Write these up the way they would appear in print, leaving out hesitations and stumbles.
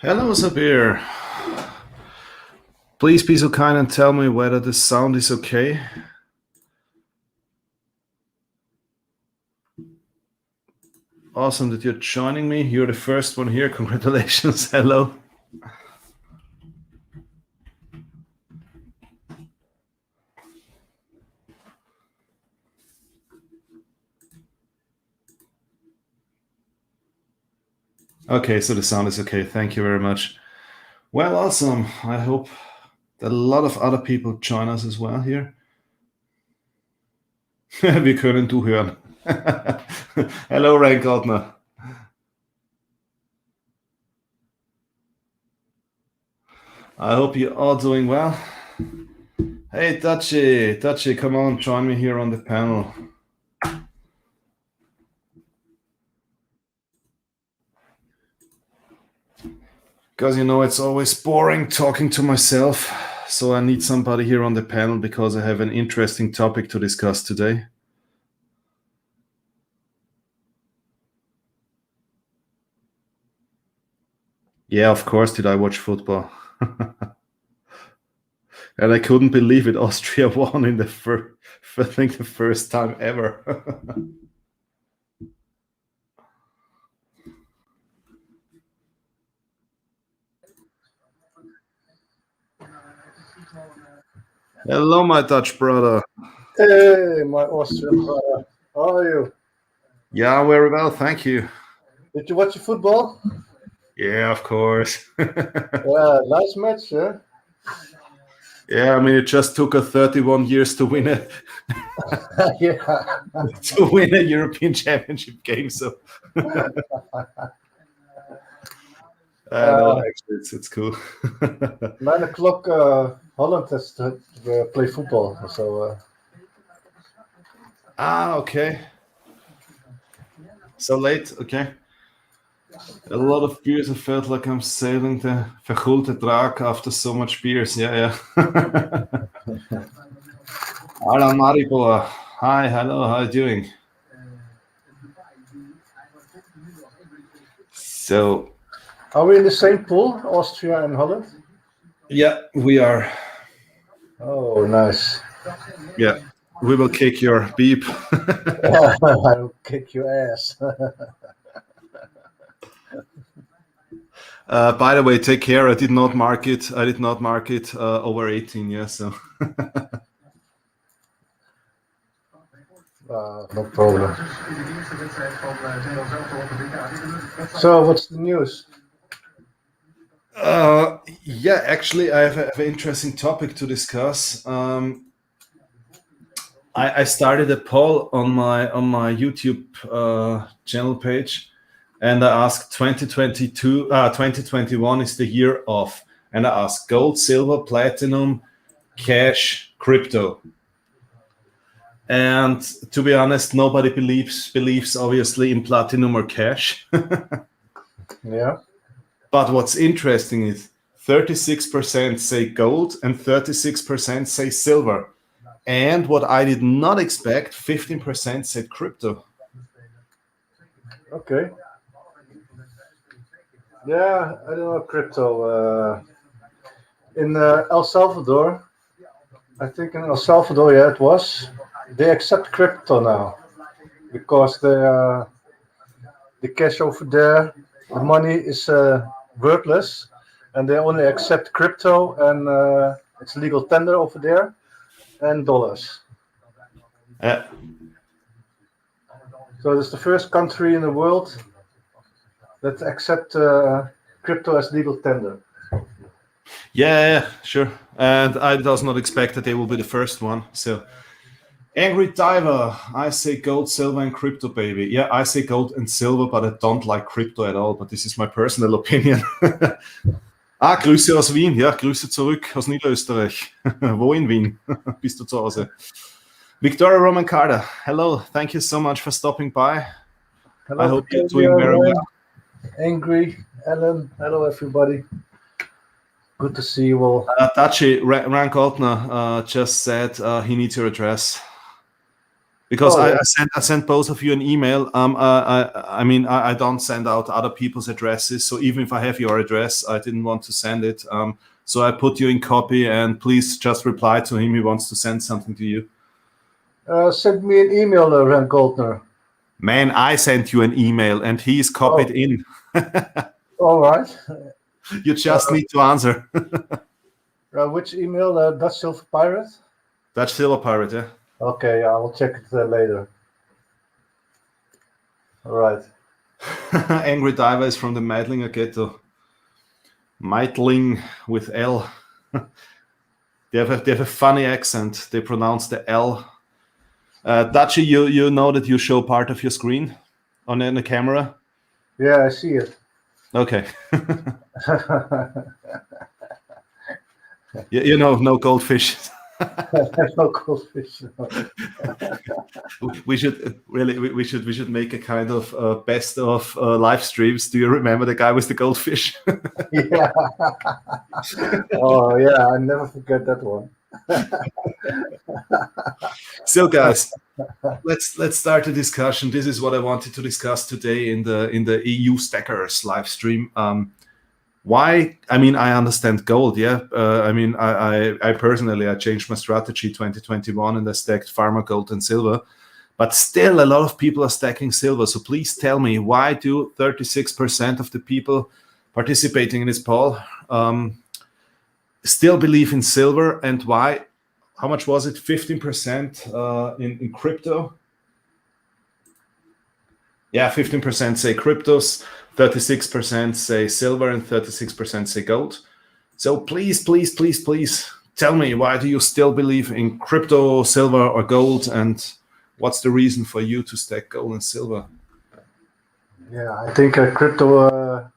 Hello, Sabir. Please be so kind and tell me whether the sound is okay. Awesome that you're joining me. You're the first one here. Congratulations. Hello. Okay, so the sound is okay. Thank you very much. Well, awesome. I hope that a lot of other people join us as well here. Wir können du hören. Hello, Reingartner. I hope you're all doing well. Hey, Dutchie, come on, join me here on the panel. Because, you know, it's always boring talking to myself. So I need somebody here on the panel because I have an interesting topic to discuss today. Yeah, of course, did I watch football. And I couldn't believe it. Austria won in the first time ever. Hello, my Dutch brother. Hey, my Austrian brother. How are you? Yeah, very well, thank you. Did you watch the football? Yeah, of course. Yeah, nice match, yeah? Yeah, I mean, it just took us 31 years to win it. Yeah. To win a European Championship game, so. No, actually, it's cool. 9 o'clock, Holland has to play football, so. Okay. So late, okay. A lot of beers. I felt like I'm sailing the verkoelte Draak after so much beers. Yeah. Alan Maribor. Hi, hello, how are you doing? So. Are we in the same pool, Austria and Holland? Yeah, we are. Oh, nice. Yeah, we will kick your beep. I'll kick your ass. By the way, take care. I did not mark it over 18. Yeah, so. No problem. So, what's the news? Yeah, actually, I have an interesting topic to discuss. I started a poll on my YouTube channel page, and I asked 2021 is the year of, and I asked gold, silver, platinum, cash, crypto. And to be honest, nobody believes obviously in platinum or cash. Yeah. But what's interesting is 36% say gold and 36% say silver. And what I did not expect, 15% said crypto. Okay. Yeah, I don't know crypto. In El Salvador, I think in El Salvador, yeah, it was. They accept crypto now because the cash over there, the money is worthless, and they only accept crypto, and it's legal tender over there, and dollars. So it's the first country in the world that accept crypto as legal tender. Yeah, sure. And I does not expect that they will be the first one. So, Angry Diver, I say gold, silver, and crypto, baby. Yeah, I say gold and silver, but I don't like crypto at all. But this is my personal opinion. Grüße aus Wien. Ja, Grüße zurück aus Niederösterreich. Wo in Wien? Bist du zu Hause? Victoria Roman Carter, hello. Thank you so much for stopping by. Hello, I hope you're doing very well. Angry, Ellen, hello everybody. Good to see you all. Tachi, Rank Altner just said he needs your address Because Oh, yeah. I sent both of you an email. I don't send out other people's addresses. So even if I have your address, I didn't want to send it. So I put you in copy, and please just reply to him. He wants to send something to you. Send me an email, Rand Goldner. Man, I sent you an email, and he's copied in. All right. You just need to answer. Which email? DutchSilverpirate? DutchSilverpirate, yeah. Okay, I will check it later. All right. Angry Diver is from the Meidlinger ghetto. Meidling with L. They have a funny accent. They pronounce the L. Dutchie, you know that you show part of your screen on the camera? Yeah, I see it. Okay. you know, no goldfish. No goldfish. We should make a kind of best of live streams. Do you remember the guy with the goldfish? Yeah. Oh yeah, I never forget that one. So guys, let's start the discussion. This is what I wanted to discuss today in the EU Stackers live stream. Why? I mean, I understand gold, yeah. I personally I changed my strategy 2021 and I stacked farmer gold and silver, but still a lot of people are stacking silver. So please tell me, why do 36% of the people participating in this poll still believe in silver, and why? How much was it? 15% in crypto. Yeah, 15% say cryptos, 36% say silver, and 36% say gold. So please tell me, why do you still believe in crypto, silver, or gold, and what's the reason for you to stack gold and silver? Yeah, I think crypto,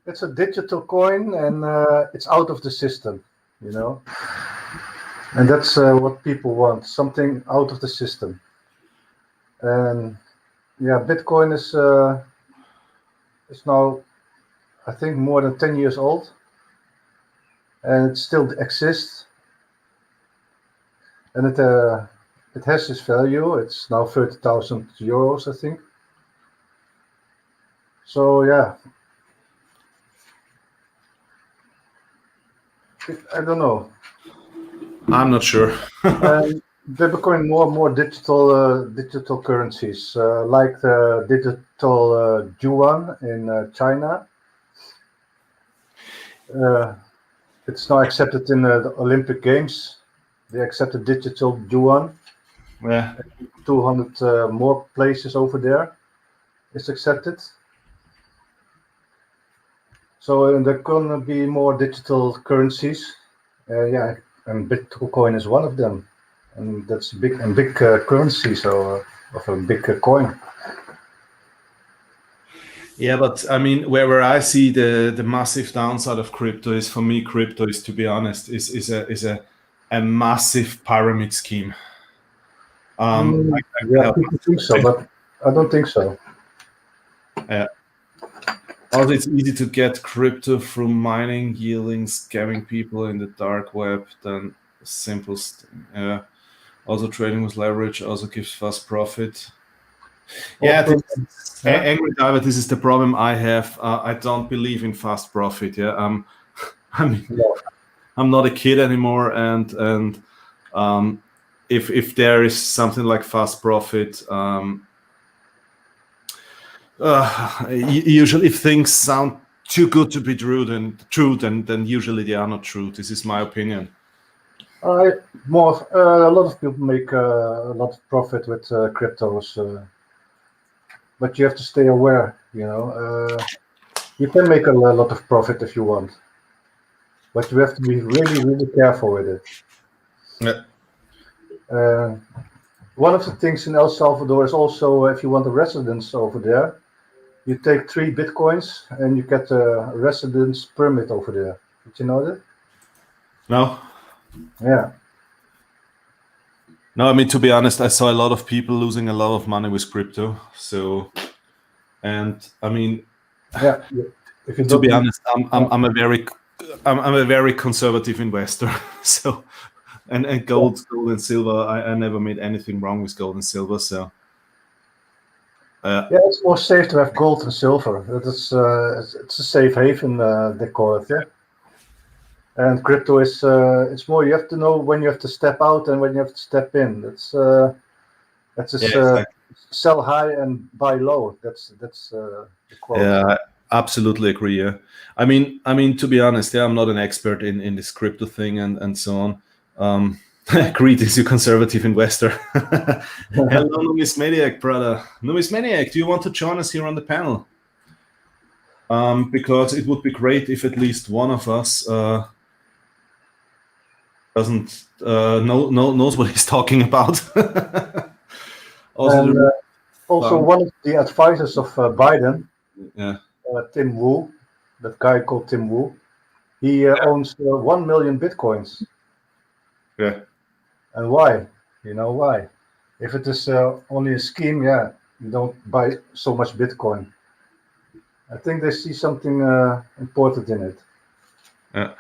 it's a digital coin, and it's out of the system, you know. And that's what people want, something out of the system. And yeah, Bitcoin is now, I think, more than 10 years old, and it still exists. And it has its value. It's now 30,000 euros, I think. So yeah, I don't know. I'm not sure. They're becoming more and more digital currencies, like the digital yuan in China. It's now accepted in the Olympic Games. They accepted digital yuan. Yeah. 200 more places over there. It's accepted. So there gonna be more digital currencies. Yeah, and Bitcoin is one of them, and that's big currency. So of a big coin. Yeah, but I mean, where I see the massive downside of crypto is, for me, crypto is, to be honest, is a massive pyramid scheme. Yeah, people think so, but I don't think so. Yeah. Also, it's easy to get crypto through mining, yielding, scamming people in the dark web than simple. Also, trading with leverage also gives fast profit. Yeah, Angry Diver, this is the problem I have. I don't believe in fast profit. Yeah, I mean, I'm not a kid anymore, and if there is something like fast profit, usually if things sound too good to be true, then usually they are not true. This is my opinion. A lot of people make a lot of profit with cryptos, but you have to stay aware. You know, you can make a lot of profit if you want, but you have to be really careful with it. Yeah. One of the things in El Salvador is also, if you want a residence over there, you take 3 Bitcoins and you get a residence permit over there. Did you know that? No. Yeah. No, I mean, to be honest, I saw a lot of people losing a lot of money with crypto. So, and I mean, yeah. If you to be honest, I'm a very conservative investor. So, And gold and silver. I never made anything wrong with gold and silver. So yeah, it's more safe to have gold and silver. It's a safe haven, they call it. Yeah. And crypto is it's more you have to know when you have to step out and when you have to step in. Exactly. Sell high and buy low. That's the quote. Yeah, I absolutely agree. Yeah, I mean to be honest, yeah, I'm not an expert in this crypto thing and so on. Greetings, you conservative investor. Hello, Numismaniac, brother. Numismaniac, do you want to join us here on the panel? Because it would be great if at least one of us doesn't knows what he's talking about. Also, one of the advisors of Biden, yeah, Tim Wu, that guy called Tim Wu, he owns 1 million bitcoins. Yeah. And why? You know why? If it is only a scheme, yeah, you don't buy so much Bitcoin. I think they see something important in it. Yeah.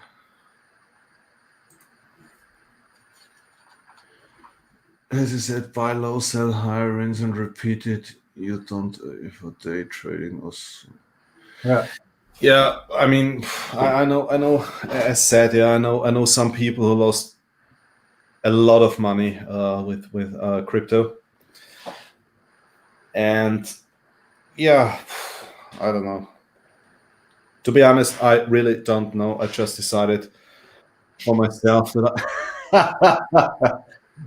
As I said, buy low, sell high, rinse and repeat it. You don't for day trading or. Yeah. Yeah, I mean, I know. As said, yeah, I know some people who lost a lot of money with crypto, and yeah, I don't know. To be honest, I really don't know. I just decided for myself that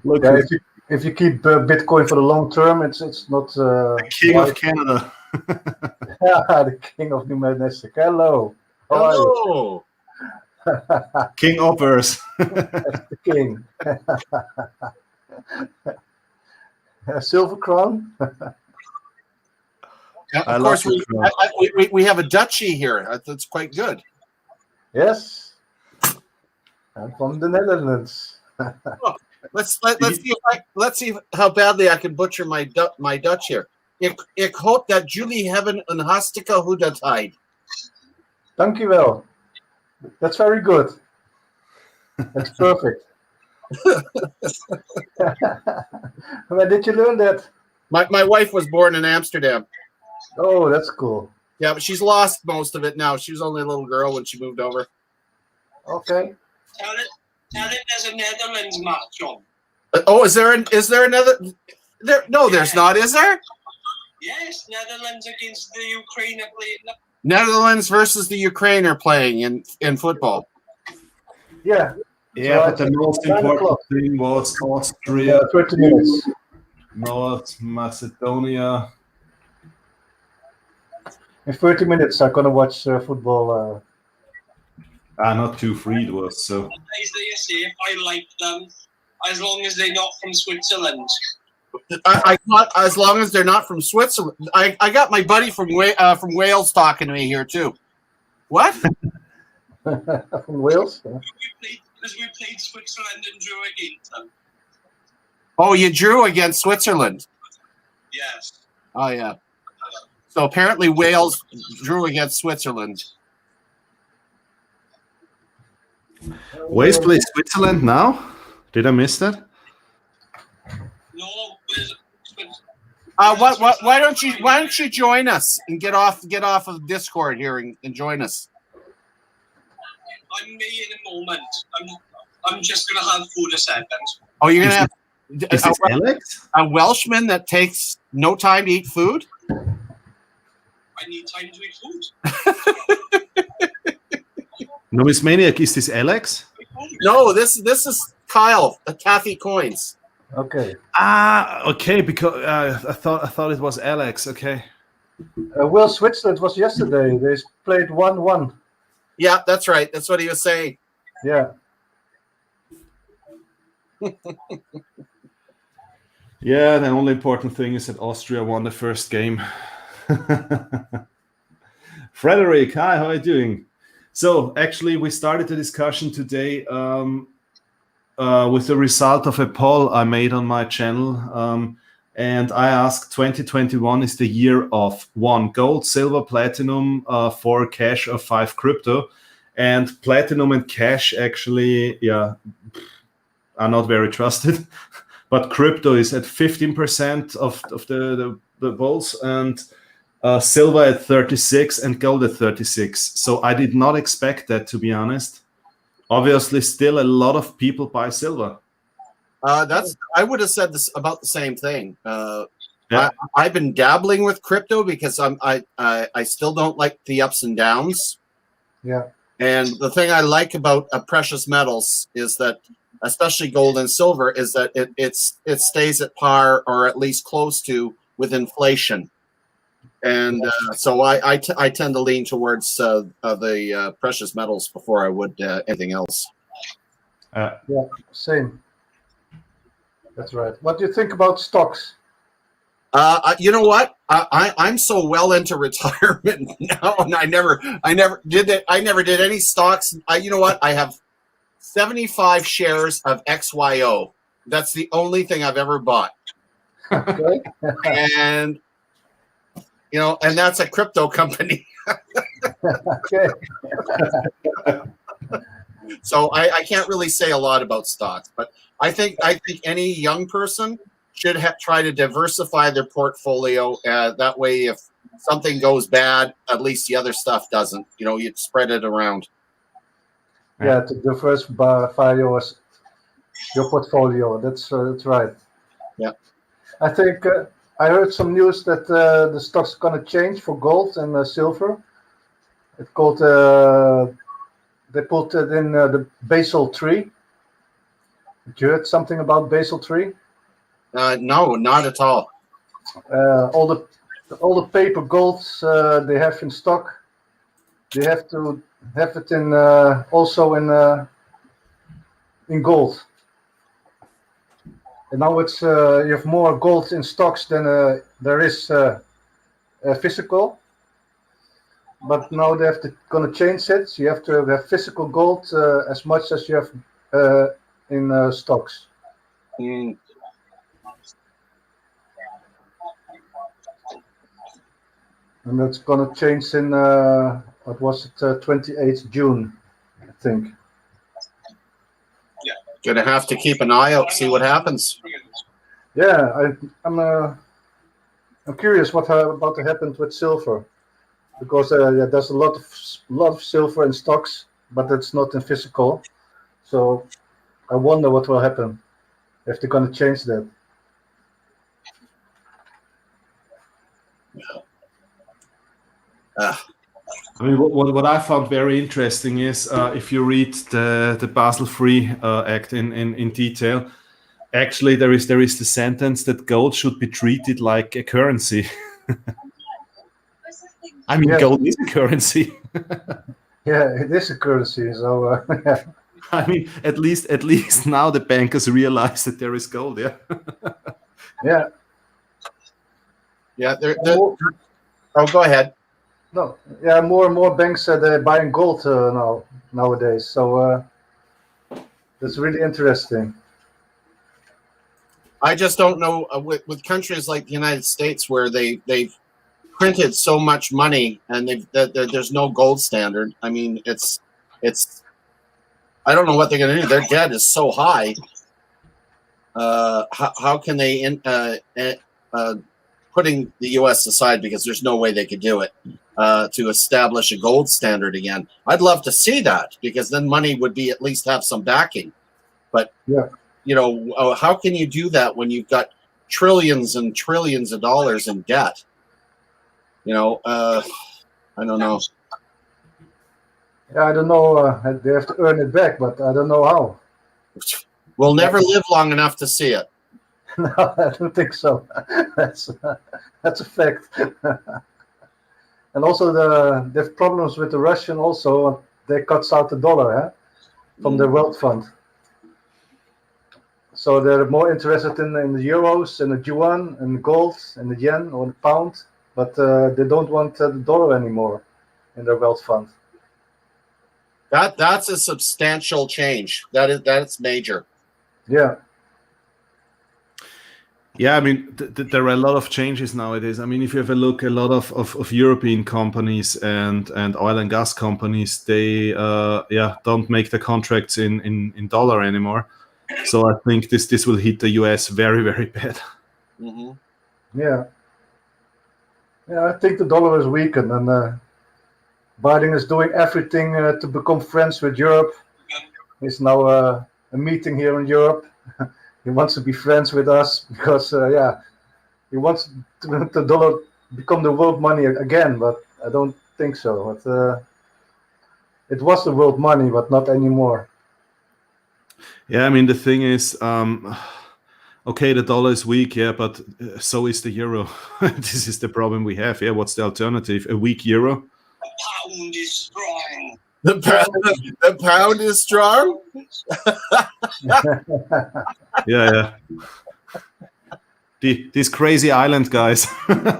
look, yeah, if you keep Bitcoin for the long term, it's not the king of Canada. The king of Numismaniac. Hello. Hello. King offers. That's the king. Silver crown. Yeah, of course, we have a Dutchie here. That's quite good. Yes, I'm from the Netherlands. Oh, let's see how badly I can butcher my Dutch here. Ik hoop dat jullie hebben een hartstikke goede tijd. Dankjewel. That's very good. That's perfect. Where did you learn that? My wife was born in Amsterdam. Oh, that's cool. Yeah, but she's lost most of it now. She was only a little girl when she moved over. Okay. Tell it there's a Netherlands match on. Oh, is there another? No, there's not. Is there? Yes, Netherlands against the Ukraine are playing. Netherlands versus the Ukraine are playing in football. Yeah. Yeah, but the most important thing was Austria. 30 minutes. North Macedonia. In 30 minutes, I'm gonna watch football. Not 2-3 it was so. They say I like them as long as they're not from Switzerland. I thought as long as they're not from Switzerland. I got my buddy from Wales talking to me here too. What? From Wales? Because we played Switzerland and drew against them. Oh, you drew against Switzerland? Yes. Oh, yeah. So apparently Wales drew against Switzerland. Wales plays Switzerland now? Did I miss that? No. Why don't you join us and get off of Discord here and join us? I'm me in a moment. I'm just gonna have food a second. Oh, you're gonna have Alex? A Welshman that takes no time to eat food? I need time to eat food. Numismaniac, is this Alex? No, this is Kyle, Kathy Coins. Okay. Okay, because I thought it was Alex. Okay. Wales Switzerland was yesterday. They played 1-1. Yeah, that's right. That's what he was saying. Yeah. Yeah, the only important thing is that Austria won the first game. Frederick, hi, how are you doing? So actually, we started the discussion today with the result of a poll I made on my channel. And I asked 2021 is the year of 1 gold, silver, platinum, 4 cash, or 5 crypto. And platinum and cash actually, yeah, are not very trusted. But crypto is at 15% of the votes, and silver at 36 and gold at 36. So I did not expect that, to be honest. Obviously, still a lot of people buy silver. I would have said this about the same thing. Yeah. I've been dabbling with crypto because I still don't like the ups and downs. Yeah. And the thing I like about precious metals is that, especially gold and silver, is that it stays at par or at least close to with inflation. And so I tend to lean towards the precious metals before I would anything else. Yeah, same. That's right. What do you think about stocks? You know what? I'm so well into retirement now, and I never did any stocks. You know what? I have 75 shares of XYO. That's the only thing I've ever bought. Okay. And and that's a crypto company. Okay. So I can't really say a lot about stocks, but I think any young person should try to diversify their portfolio. That way, if something goes bad, at least the other stuff doesn't. You'd spread it around. Yeah, to diversify your portfolio. That's right. Yeah. I think I heard some news that the stock's gonna change for gold and silver. It's called. They put it in the Basel III. Did you heard something about Basel III? No, not at all. All the paper golds they have in stock, they have to have it in also in gold. And now it's you have more gold in stocks than there is physical. But now they gonna change it. So you have to have physical gold as much as you have in stocks. Mm. And that's gonna change in what was it, 28th June, I think. Gonna have to keep an eye out, see what happens. Yeah, I'm curious what about to happen with silver, because there's a lot of silver in stocks, but it's not in physical. So I wonder what will happen if they're gonna change that. I mean, what I found very interesting is if you read the Basel III Act in detail, actually there is the sentence that gold should be treated like a currency. I mean, Yes. gold is a currency. Yeah, it is a currency. So yeah. I mean, at least now the bankers realize that there is gold. Yeah. Yeah. Yeah. Oh, go ahead. No. Yeah. More and more banks they're buying gold nowadays. So that's really interesting. I just don't know with countries like the United States where they've printed so much money and there's no gold standard. I mean, it's I don't know what they're going to do. Their debt is so high. How can they putting the U.S. aside, because there's no way they could do it, to establish a gold standard again? I'd love to see that, because then money would be at least have some backing. But yeah. How can you do that when you've got trillions and trillions of dollars in debt? I don't know. Yeah, I don't know. They have to earn it back, but I don't know how. We'll never live long enough to see it. No, I don't think so. That's a fact. And also they have problems with the Russian. Also, they cut out the dollar from the World Fund. So they're more interested in the euros and the yuan and the gold and the yen or the pound, but they don't want the dollar anymore in their World Fund. That's a substantial change. That's major. Yeah. Yeah, I mean, there are a lot of changes nowadays. I mean, if you have a look, a lot of European companies and oil and gas companies, they don't make the contracts in dollar anymore. So I think this will hit the US very, very bad. Mm-hmm. Yeah. Yeah, I think the dollar is weakened, and Biden is doing everything to become friends with Europe. He's now a meeting here in Europe. He wants to be friends with us because, he wants the dollar become the world money again, but I don't think so. But, it was the world money, but not anymore. Yeah, I mean, the thing is, okay, the dollar is weak, yeah, but so is the euro. This is the problem we have. Yeah, what's the alternative? A weak euro? Pound is strong. The pound is strong. Yeah. These crazy island guys. Yeah,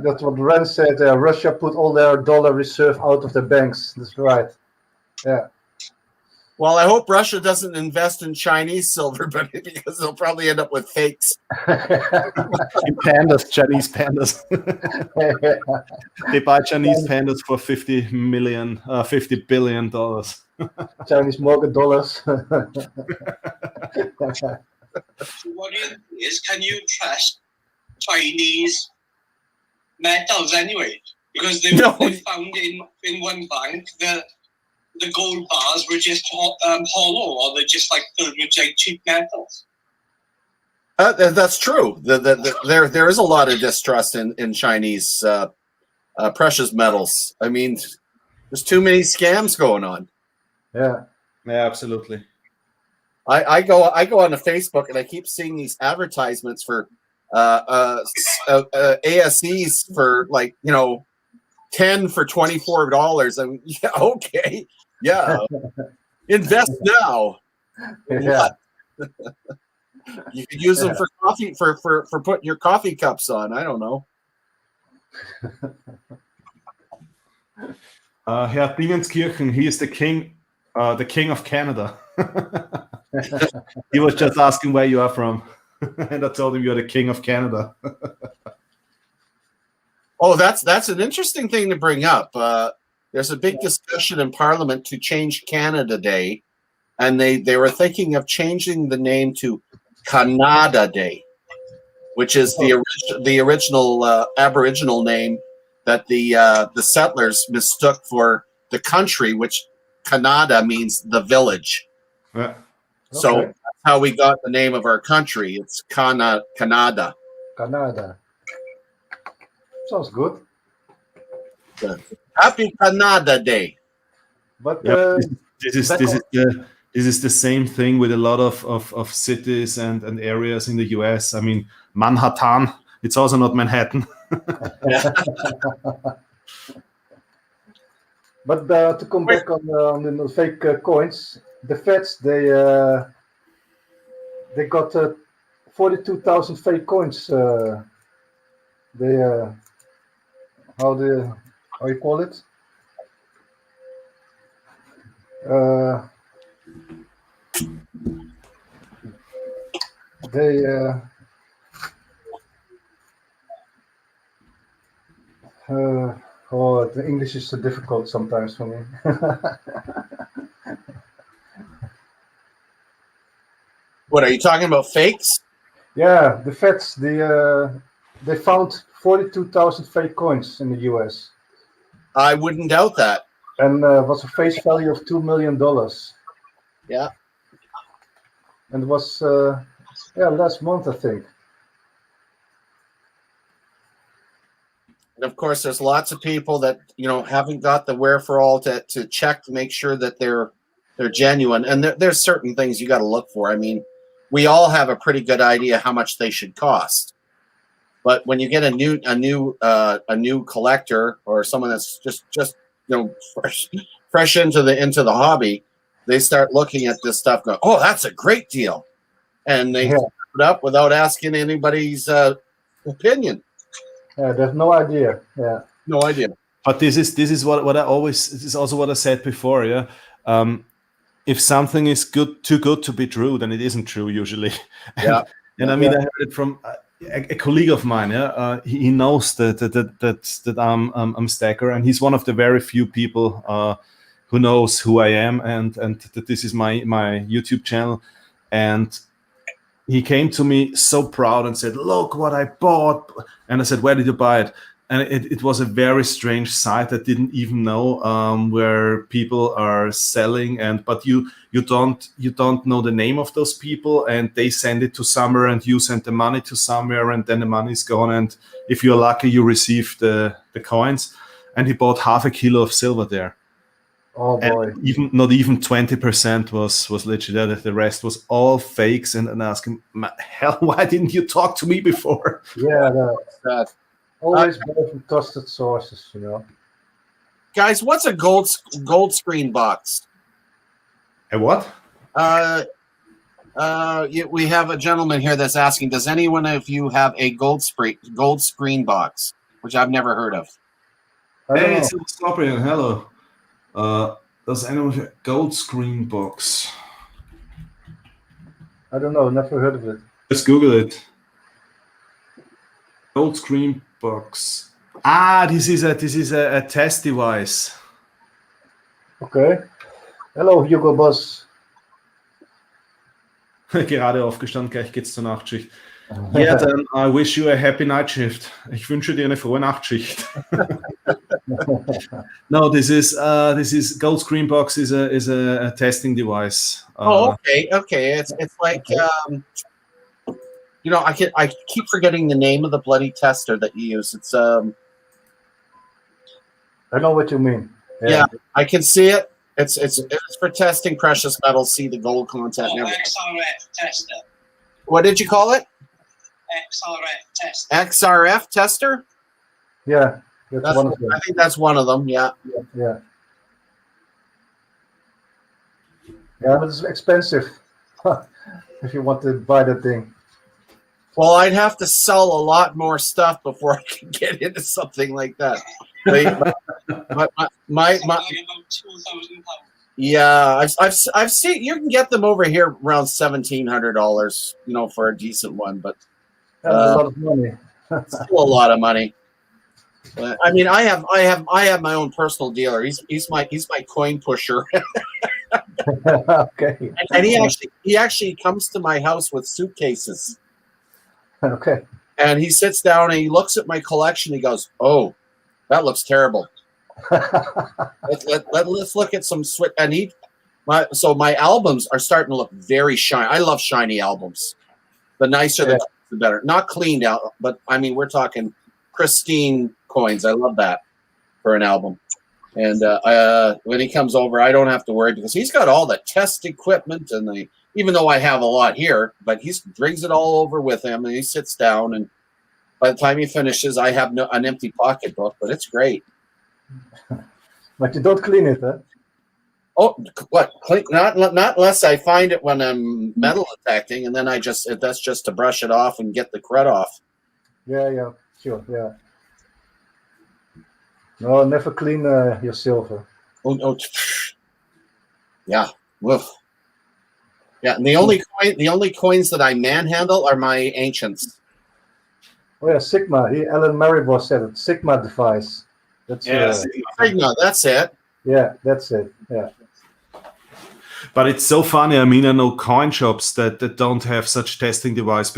that's what Ren said. Russia put all their dollar reserve out of the banks. That's right. Yeah. Well, I hope Russia doesn't invest in Chinese silver, but because they'll probably end up with fakes. In pandas, Chinese pandas. They buy Chinese pandas for $50 billion. Chinese market dollars. What is, can you trust Chinese metals anyway? Because they found in one bank that the gold bars were just hollow, or they're just like filled with like cheap metals. That's true. There is a lot of distrust in Chinese precious metals. I mean, there's too many scams going on. Yeah, absolutely. I go on to Facebook and I keep seeing these advertisements for ASEs for 10 for $24. I mean, yeah, okay, yeah, invest now. Yeah. You could use them for coffee for putting your coffee cups on. I don't know. Herr Dingenskirchen, he is the king of Canada. He was just asking where you are from, and I told him you're the king of Canada. Oh, that's an interesting thing to bring up. There's a big discussion in Parliament to change Canada Day, and they were thinking of changing the name to Canada Day, which is the original Aboriginal name that the settlers mistook for the country, which Canada means the village. Yeah. So that's how we got the name of our country. It's Canada. Canada. Sounds good. Happy Canada Day. But this is the same thing with a lot of cities and areas in the US. I mean, Manhattan. It's also not Manhattan. But to come back on the fake coins, the Feds they got 42,000 fake coins. How you call it? The English is so difficult sometimes for me. What are you talking about? Fakes? Yeah, the Feds they found 42,000 fake coins in the US. I wouldn't doubt that. And was a face value of $2 million. Yeah. And it was last month, I think. And of course, there's lots of people that haven't got the wherewithal to check to make sure that they're genuine. And there's certain things you got to look for. I mean, we all have a pretty good idea how much they should cost. But when you get a new collector or someone that's just fresh into the hobby, they start looking at this stuff, going, "Oh, that's a great deal," and they put it up without asking anybody's opinion. Yeah, there's no idea. Yeah, no idea. But this is what I always. This is also what I said before. Yeah, if something is too good to be true, then it isn't true usually. Yeah, and I mean, I heard it from a colleague of mine. Yeah, he knows that I'm stacker, and he's one of the very few people who knows who I am and that this is my YouTube channel. And he came to me so proud and said, "Look what I bought." And I said, "Where did you buy it?" And it was a very strange site. I didn't even know where people are selling, but you don't know the name of those people, and they send it to somewhere, and you send the money to somewhere, and then the money is gone. And if you're lucky, you receive the coins. And he bought half a kilo of silver there. Oh boy! And not even 20% was legit. The rest was all fakes. And asking, hell, why didn't you talk to me before? Yeah, that. Always buy from trusted sources, you know. Guys, what's a gold screen box? A what? We have a gentleman here that's asking, does anyone of you have a gold screen box? Which I've never heard of. Hey, Silverpirate, hello. Does anyone have a gold screen box? I don't know, never heard of it. Just Google it. Gold screen box. This is a test device. Okay. Hello, Hugo Boss. Gerade aufgestanden, gleich geht's zur Nachtschicht. Yeah, then I wish you a happy night shift. Ich wünsche dir eine frohe Nachtschicht. No, this is gold screen box is a testing device. Okay. It's like I keep forgetting the name of the bloody tester that you use. It's I know what you mean. Yeah, I can see it. It's for testing precious metals. See the gold content. And everything. XRF tester. What did you call it? XRF tester. XRF tester. Yeah, that's one of them. I think that's one of them. Yeah. Yeah, but it's expensive if you want to buy that thing. Well, I'd have to sell a lot more stuff before I could get into something like that. But my yeah, I've seen you can get them over here around $1,700, for a decent one, but that's a lot of money. still a lot of money. I mean, I have my own personal dealer. He's my coin pusher. Okay. And he actually comes to my house with suitcases. Okay. And he sits down and he looks at my collection. He goes, "Oh, that looks terrible. Let's look at some switch." And my albums are starting to look very shiny. I love shiny albums. The nicer the better. Not cleaned out, but I mean, we're talking pristine coins. I love that for an album. And when he comes over, I don't have to worry because he's got all the test equipment and even though I have a lot here, but he brings it all over with him and he sits down, and by the time he finishes, I have an empty pocketbook, but it's great. But you don't clean it, huh? Oh, what? Not unless I find it when I'm metal detecting, and then that's just to brush it off and get the crud off. Yeah, sure, yeah. No, never clean your silver. Oh, yeah, woof. Yeah, and the only coins that I manhandle are my ancients. Oh yeah, Sigma. Alan Maribor said it. Sigma device. That's Sigma. That's it. Yeah, that's it. Yeah. But it's so funny. I mean, I know coin shops that don't have such testing devices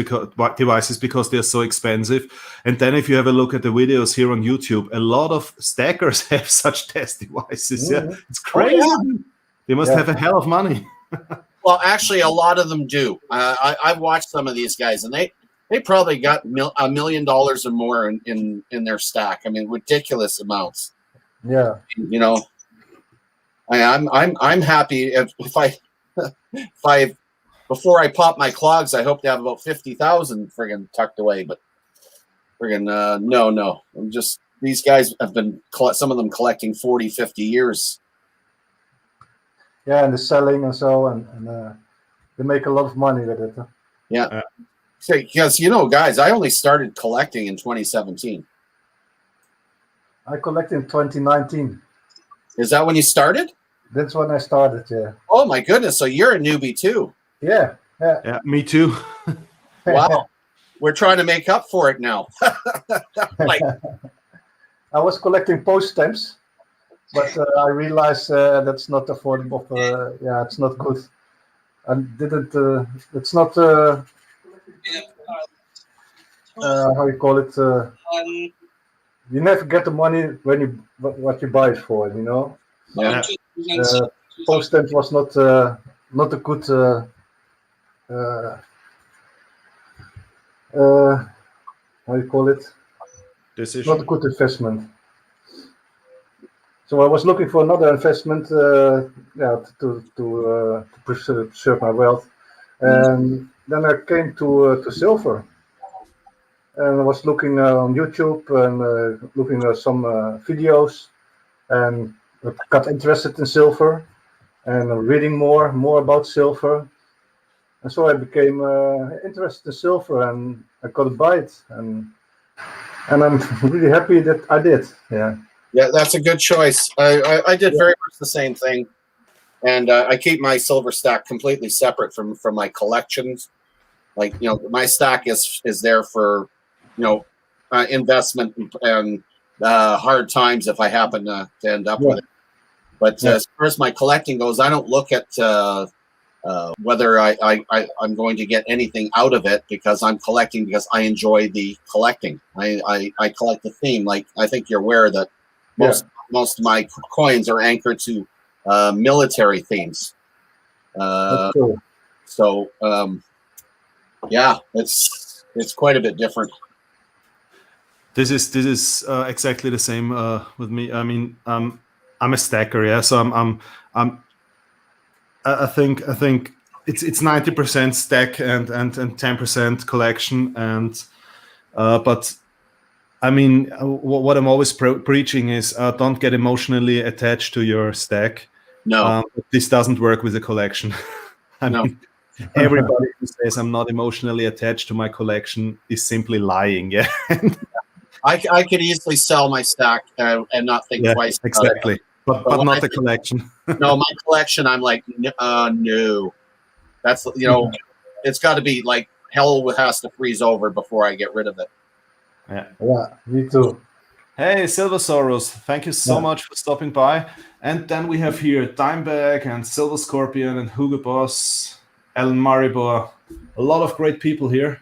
because they're so expensive. And then if you have a look at the videos here on YouTube, a lot of stackers have such test devices. Mm-hmm. Yeah, it's crazy. Oh, yeah. They must have a hell of money. Well, actually, a lot of them do. I've watched some of these guys, and they probably got $1 million or more in their stack. I mean, ridiculous amounts. Yeah. I'm happy if I before I pop my clogs, I hope to have about 50,000 friggin' tucked away. But friggin' no. I'm just, these guys have been some of them collecting 40, 50 years. Yeah, and the selling and so, and they make a lot of money with it. Huh? Yeah. Because, guys, I only started collecting in 2017. I collected in 2019. Is that when you started? That's when I started, yeah. Oh, my goodness. So you're a newbie, too. Yeah. Yeah, me too. Wow. We're trying to make up for it now. I was collecting post stamps. but I realized that's not affordable. Yeah, it's not good. I didn't. It's not. How you call it? You never get the money when you what you buy it for. You know. Yeah. Postent was not a good. How you call it? Decision. Not a good investment. So I was looking for another investment, to preserve my wealth, and then I came to silver, and I was looking on YouTube and looking at some videos, and I got interested in silver, and reading more about silver, and so I became interested in silver, and I got to buy it, and I'm really happy that I did. Yeah. Yeah, that's a good choice. I did very much the same thing, and I keep my silver stack completely separate from my collections. Like, you know, my stack is there for, you know, investment and hard times if I happen to end up with it. But as far as my collecting goes, I don't look at whether I'm going to get anything out of it, because I'm collecting because I enjoy the collecting. I collect the theme. Like, I think you're aware that most of my coins are anchored to military themes. That's cool. So yeah, it's quite a bit different. This is exactly the same with me. I mean, I'm a stacker, yeah. So I think it's 90% stack and 10% collection, and but I mean, what I'm always preaching is don't get emotionally attached to your stack. No, this doesn't work with a collection. I mean, everybody who says I'm not emotionally attached to my collection is simply lying. Yeah. I could easily sell my stack and not think twice. Exactly. About it. But not the collection. No, my collection, I'm like, no. That's, you know, it's got to be like hell has to freeze over before I get rid of it. Yeah, me too. Hey, Silver Soros, thank you so much for stopping by. And then we have here Dimebag and Silver Scorpion and Hugo Boss, Alan Maribor. A lot of great people here.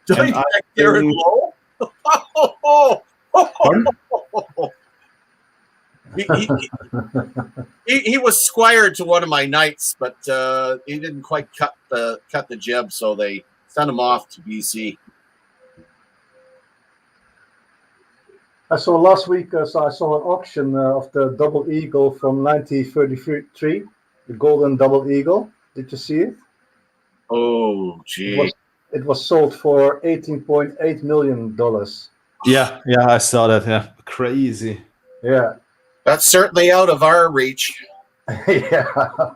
Darren Lowe? He was squired to one of my nights, but he didn't quite cut the jib, so they sent him off to BC. I saw last week. I saw an auction of the Double Eagle from 1933, the golden Double Eagle. Did you see it? Oh, gee! It was sold for $18.8 million. Yeah, I saw that. Yeah, crazy. Yeah, that's certainly out of our reach. Yeah.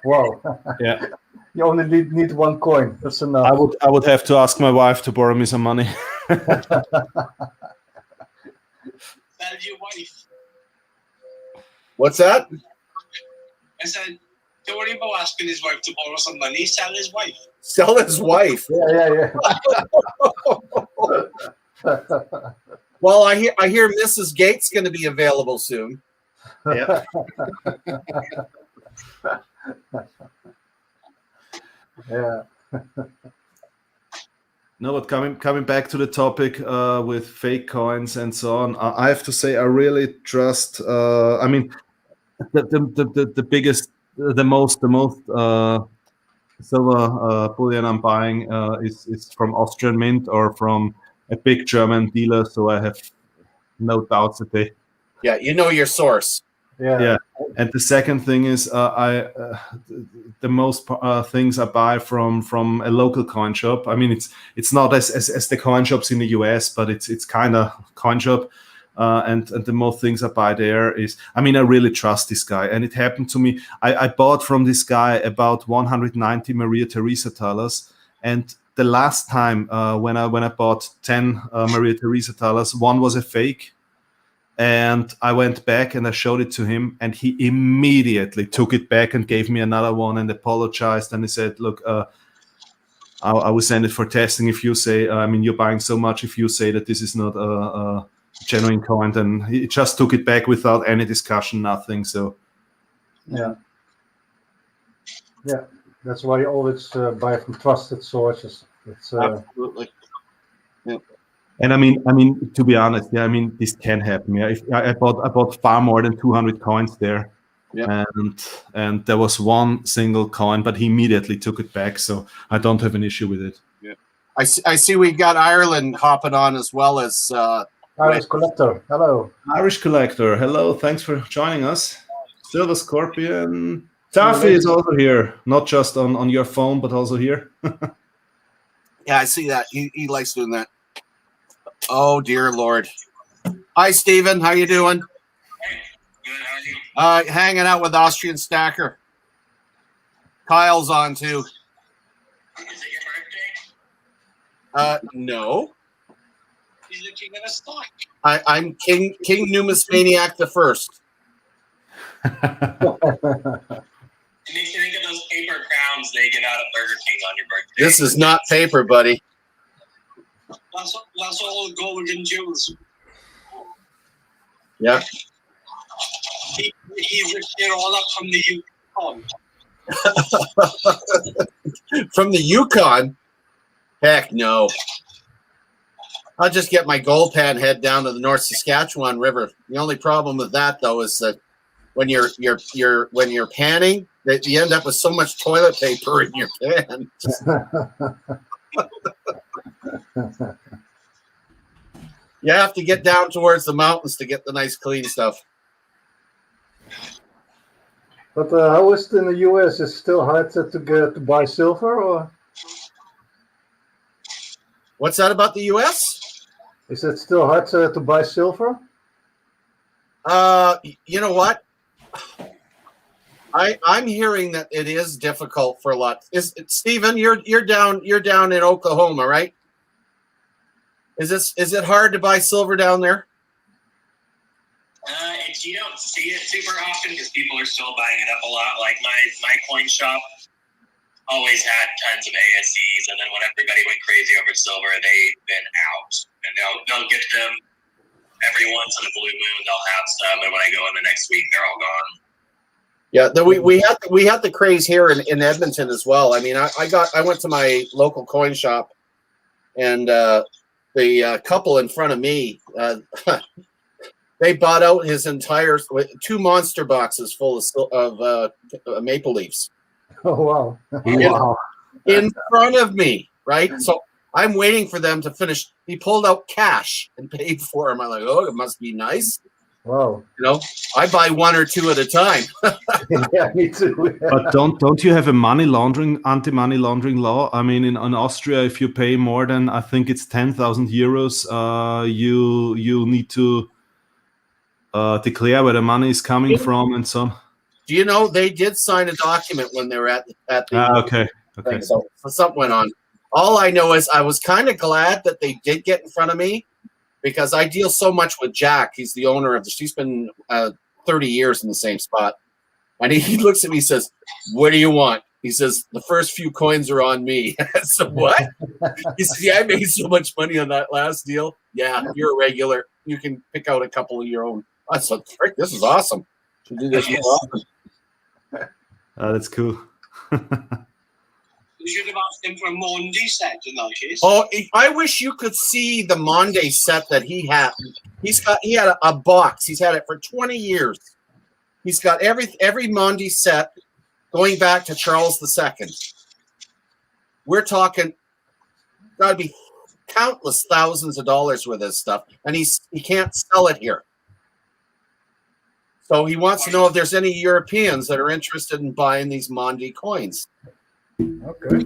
Wow. Yeah. You only need one coin. That's enough. I would have to ask my wife to borrow me some money. Sell your wife. What's that? I said, don't worry about asking his wife to borrow some money. Sell his wife. Sell his wife. Yeah. Well, I hear Mrs. Gates going to be available soon. Yeah. Yeah. No, but coming back to the topic with fake coins and so on, I have to say I really trust. I mean, the biggest, the most silver bullion I'm buying is from Austrian Mint or from a big German dealer. So I have no doubts that they. Yeah, you know your source. Yeah. And the second thing is the most things I buy from a local coin shop. I mean, it's not as the coin shops in the US, but it's kind of coin shop. And the most things I buy there is, I mean, I really trust this guy. And it happened to me. I bought from this guy about 190 Maria Theresa thalers. And the last time when I bought 10 Maria Theresa thalers, one was a fake. And I went back and I showed it to him, and he immediately took it back and gave me another one and apologized. And he said, look, I will send it for testing. If you say, I mean, you're buying so much, if you say that this is not genuine coin, and he just took it back without any discussion, nothing. So Yeah. That's why you always buy from trusted sources. It's Absolutely. And I mean, to be honest, yeah, I mean, this can happen. Yeah, I bought far more than 200 coins there, and there was one single coin, but he immediately took it back, so I don't have an issue with it. Yeah, I see we got Ireland hopping on as well as Irish Collector. Hello. Irish Collector, hello, thanks for joining us. Silver Scorpion. Taffy is also here, not just on your phone, but also here. Yeah, I see that. He likes doing that. Oh, dear Lord. Hi, Stephen. How you doing? Good, how are you? Hanging out with Austrian Stacker. Kyle's on, too. Is it your birthday? No. He's the king of the stock. I'm King Numismaniac the First. It makes you think of those paper crowns they get out of Burger King on your birthday. This is not paper, buddy. That's all golden jewels. Yeah. He ripped it all up from the Yukon. From the Yukon? Heck no. I'll just get my gold pan head down to the North Saskatchewan River. The only problem with that, though, is that when you're panning, that you end up with so much toilet paper in your pan. You have to get down towards the mountains to get the nice clean stuff. But how is it in the US? Is it still hard to buy silver, or What's that about the US? is it still hard to buy silver? You know what? I'm hearing that it is difficult for a lot. Stephen, you're down in Oklahoma, right? Is it hard to buy silver down there? You don't see it super often because people are still buying it up a lot. Like my coin shop always had tons of ASCs, and then when everybody went crazy over silver, they've been out. And they'll get them every once in a blue moon. They'll have some, and when I go in the next week, they're all gone. Yeah, we had the craze here in Edmonton as well. I mean, I went to my local coin shop, and the couple in front of me, they bought out his entire 2 monster boxes full of maple leaves. Oh wow! Wow. In front of me, right? So I'm waiting for them to finish. He pulled out cash and paid for them. I'm like, oh, it must be nice. Wow. You know, I buy 1 or 2 at a time. Yeah, me too. But don't you have a anti-money laundering law? I mean, in Austria, if you pay more than, I think it's 10,000 euros, you need to declare where the money is coming from and so on. Do you know they did sign a document when they were at the Okay. thing, so something went on. All I know is I was kind of glad that they did get in front of me, because I deal so much with Jack. He's the owner of he's been 30 years in the same spot. And he looks at me and says, "What do you want?" He says, "The first few coins are on me." So what? He says, "Yeah, I made so much money on that last deal." "Yeah, you're a regular. You can pick out a couple of your own." I said, "Frick, this is awesome. Should do this more often." That's cool. You should have asked him for a Monday set in that case. Oh, I wish you could see the Monday set that he had. He had a box. He's had it for 20 years. He's got every Monday set going back to Charles II. We're talking gotta be countless thousands of dollars worth of stuff, and he can't sell it here. So he wants to know if there's any Europeans that are interested in buying these Monday coins. Okay.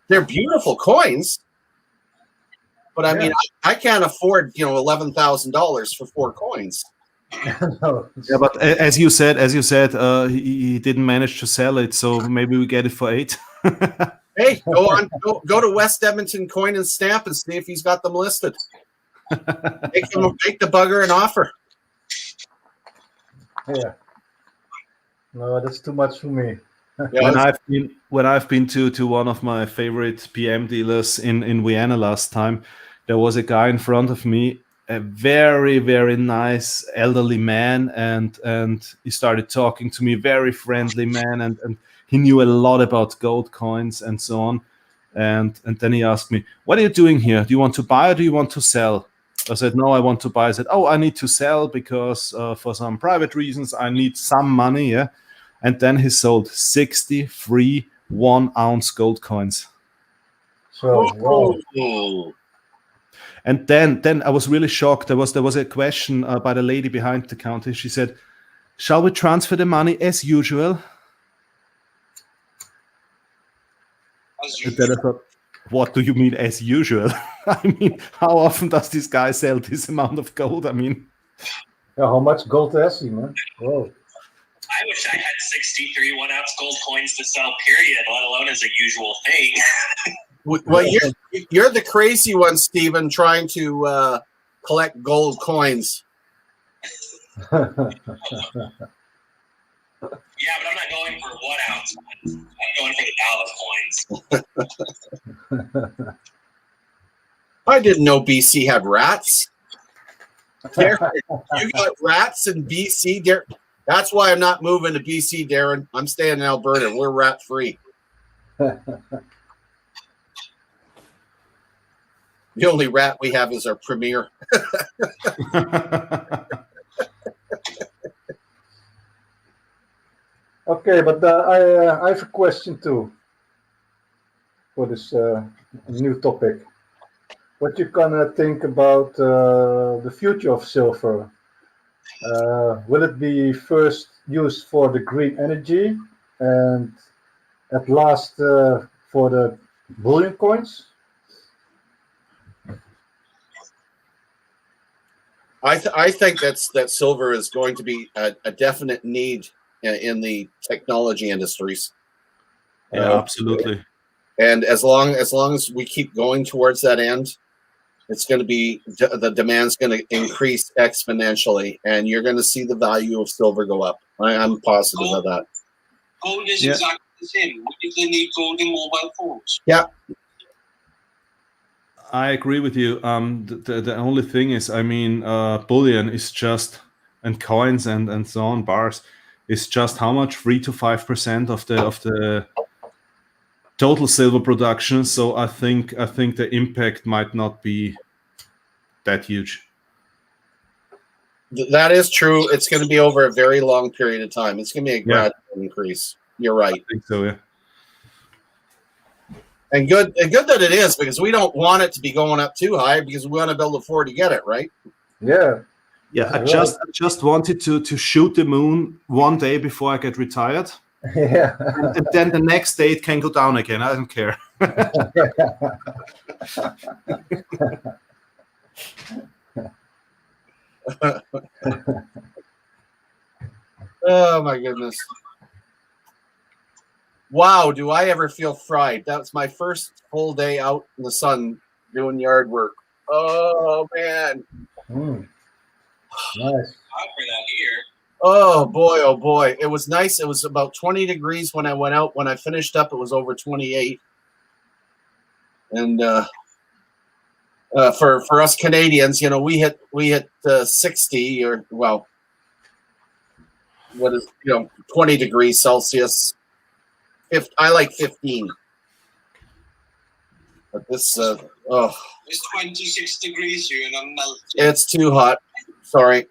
They're beautiful coins, but I mean, I can't afford $11,000 for 4 coins. No. Yeah, but as you said, he didn't manage to sell it, so maybe we get it for 8. Hey, go to West Edmonton Coin and Stamp and see if he's got them listed. Make the bugger an offer. Yeah. No, that's too much for me. Yeah, When I've been to one of my favorite PM dealers in Vienna last time, there was a guy in front of me, a very, very nice elderly man, and he started talking to me, very friendly man, and he knew a lot about gold coins and so on. And then he asked me, "What are you doing here? Do you want to buy or do you want to sell?" I said, "No, I want to buy." I said, "Oh, I need to sell because for some private reasons I need some money." Yeah, and then he sold 63 1-ounce gold coins. So, wow. Oh. And then I was really shocked. There was a question by the lady behind the counter. She said, "Shall we transfer the money as usual?" And then I thought, what do you mean as usual? I mean, how often does this guy sell this amount of gold? I mean, Yeah, how much gold has he, man? Whoa. I wish I had 63 1-ounce gold coins to sell, period, let alone as a usual thing. Well, you're the crazy one, Stephen, trying to collect gold coins. Yeah, but I'm not going for 1-ounce ones. I'm going for the dollar coins. I didn't know BC had rats. Darren, you got rats in BC, Darren. That's why I'm not moving to BC, Darren. I'm staying in Alberta. We're rat free. The only rat we have is our premier. Okay, but I have a question too for this new topic. What you gonna think about the future of silver? Will it be first used for the green energy and at last for the bullion coins? I think that silver is going to be a definite need in the technology industries. yeah, absolutely. And as long as we keep going towards that end, it's going to be the demand's going to increase exponentially, and you're going to see the value of silver go up. I'm positive of that. Gold is exactly the same. We still need gold in mobile phones. Yeah. I agree with you. The only thing is, I mean, bullion is just, and coins and so on, bars, is just how much? 3 to 5% of the total silver production. So I think the impact might not be that huge. That is true. It's going to be over a very long period of time. It's going to be a gradual increase. You're right. I think so, yeah. And good that it is, because we don't want it to be going up too high, because we want to be able to afford to get it, right? Yeah. Yeah, I just wanted to shoot the moon one day before I get retired. Yeah. And then the next day it can go down again. I don't care. Oh my goodness. Wow, do I ever feel fried? That's my first full day out in the sun doing yard work. Oh man. Nice. Hot for that here. Oh boy. It was nice. It was about 20 degrees when I went out. When I finished up, it was over 28. And for us Canadians, you know, we hit 60, or well, what is, 20 degrees Celsius. I like 15. But this It's 26 degrees here and I'm melting. it's too hot. Sorry.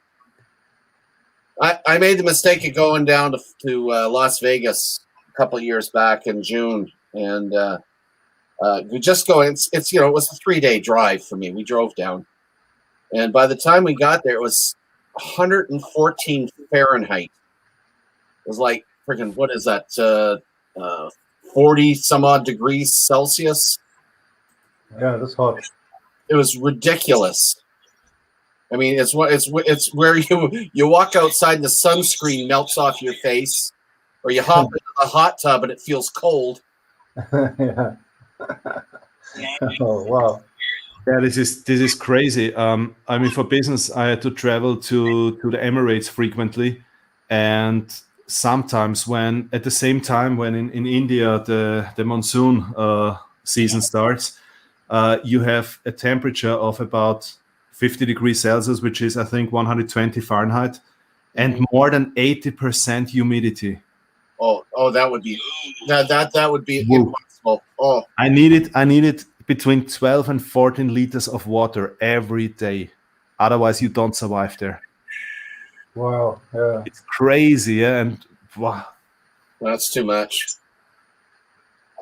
I made the mistake of going down to Las Vegas a couple of years back in June, and we just go. It's it was a 3-day drive for me. We drove down, and by the time we got there, it was 114 Fahrenheit. It was like freaking, what is that? 40 some odd degrees Celsius. Yeah, that's hot. It was ridiculous. I mean, it's where you walk outside and the sunscreen melts off your face, or you hop into the hot tub and it feels cold. Yeah. Oh wow. Yeah, this is crazy. I mean, for business, I had to travel to the Emirates frequently, and sometimes at the same time when in India the monsoon season starts, you have a temperature of about 50 degrees Celsius, which is I think 120 Fahrenheit, and more than 80% humidity. Oh, that would be that would be Whoa. impossible. Oh, I needed between 12 and 14 liters of water every day. Otherwise, you don't survive there. Wow. Yeah. It's crazy, yeah, and wow. that's too much.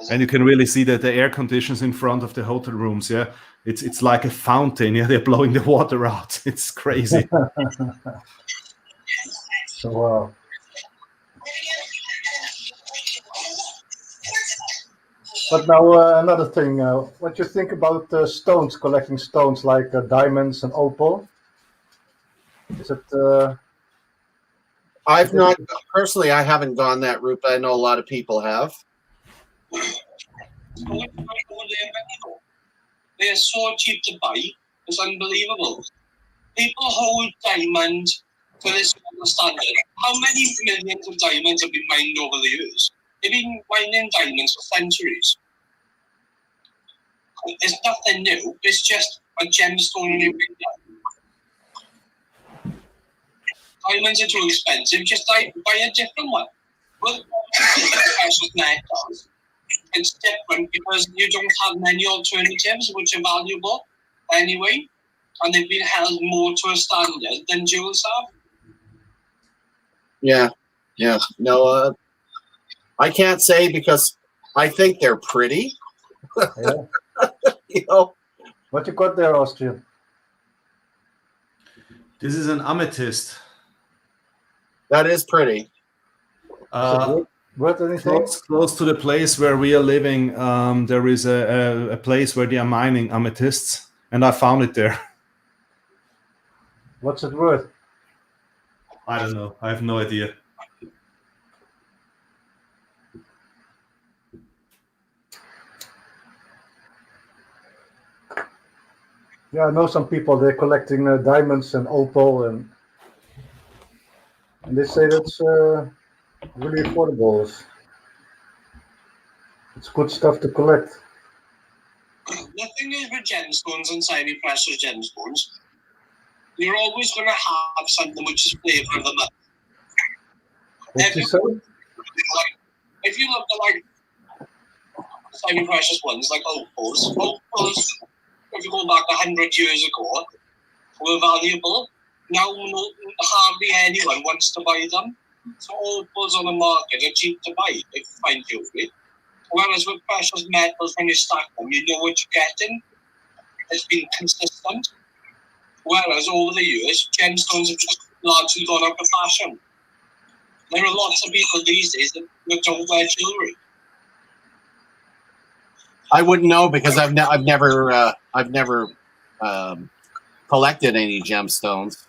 And you can really see that the air conditions in front of the hotel rooms, yeah. It's like a fountain, yeah. They're blowing the water out. It's crazy. So wow. But now another thing. What do you think about stones? Collecting stones like diamonds and opal. Is it? I've not personally. I haven't gone that route, but I know a lot of people have. They are so cheap to buy. It's unbelievable. People hold diamond to this standard. How many millions of diamonds have been mined over the years? They've been mining diamonds for centuries. It's nothing new. It's just a gemstone in your finger. Diamonds are too expensive. Just buy a different one. Well, precious metals, it's different because you don't have many alternatives which are valuable anyway, and they've been held more to a standard than jewels have. Yeah. No, I can't say because I think they're pretty. Yeah. You know, What you got there, Austrian? This is an amethyst. that is pretty. Worth anything? Close to the place where we are living, there is a place where they are mining amethysts, and I found it there. What's it worth? I don't know. I have no idea. Yeah, I know some people. They're collecting diamonds and opal, and they say that's really affordable. It's good stuff to collect. The thing is with gemstones and semi-precious gemstones, you're always going to have something which is flavor of the month. What's he say? If you look at like semi-precious ones like opals, if you go back 100 years ago, were valuable. Now hardly anyone wants to buy them. So opals on the market are cheap to buy if you find jewelry. Whereas with precious metals, when you stack them, you know what you're getting. It's been consistent. Whereas over the years, gemstones have just largely gone out of fashion. There are lots of people these days that don't wear jewelry. I wouldn't know because I've never collected any gemstones.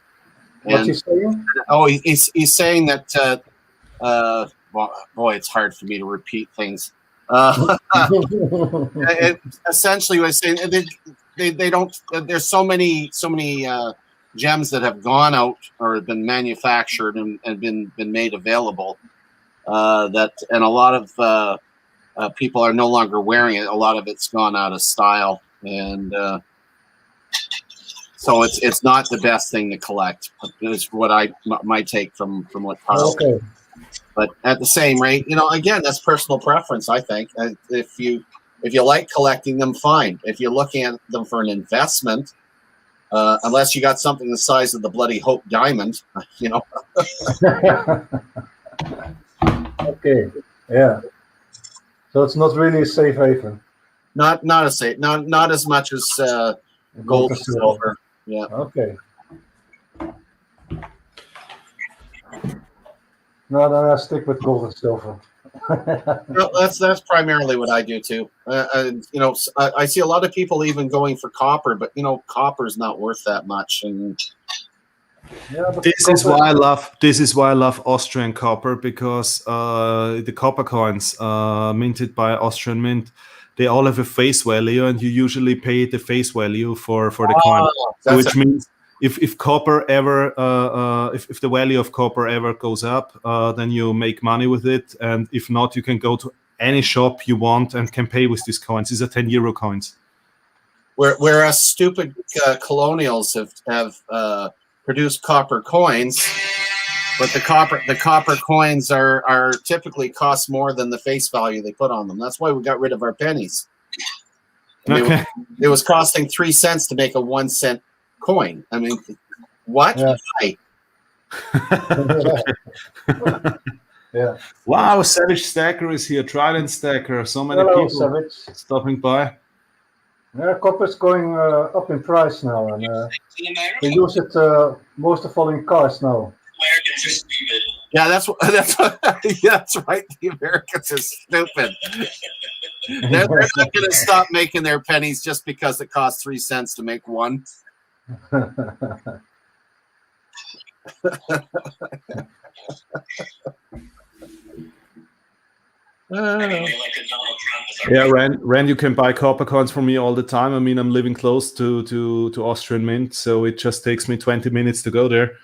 What's he saying? Oh, he's saying that. Well, boy, it's hard for me to repeat things. Essentially, what he's saying, they don't. There's so many gems that have gone out or been manufactured and been made available that, and a lot of people are no longer wearing it. A lot of it's gone out of style, and so it's not the best thing to collect. Is what my take from what Carl. Okay. But at the same rate, again, that's personal preference. I think if you like collecting them, fine. If you're looking at them for an investment, unless you got something the size of the bloody Hope diamond, Okay. Yeah. So it's not really a safe haven. Not a safe, not as much as gold and silver. Yeah. Okay. No, I stick with gold and silver. No, that's primarily what I do too. I see a lot of people even going for copper, but copper is not worth that much. And this is why I love Austrian copper, because the copper coins minted by Austrian Mint, they all have a face value, and you usually pay the face value for the coin, which means if copper ever if the value of copper ever goes up, then you make money with it, and if not, you can go to any shop you want and can pay with these coins. These are 10 euro coins. whereas stupid colonials have produced copper coins, but the copper coins are typically cost more than the face value they put on them. That's why we got rid of our pennies. Okay. It was costing 3 cents to make a 1 cent coin. I mean, what? Yeah. Why? Yeah. Wow, Savage Stacker is here. Trident Stacker. So many Hello, people Savage. stopping by. Yeah, copper's going up in price now, and In America, they use it most of all in cars now. Americans are stupid. Yeah, that's right. The Americans are stupid. They're not going to stop making their pennies just because it costs 3 cents to make one. Yeah, Rand, you can buy copper coins from me all the time. I mean, I'm living close to Austrian Mint, so it just takes me 20 minutes to go there.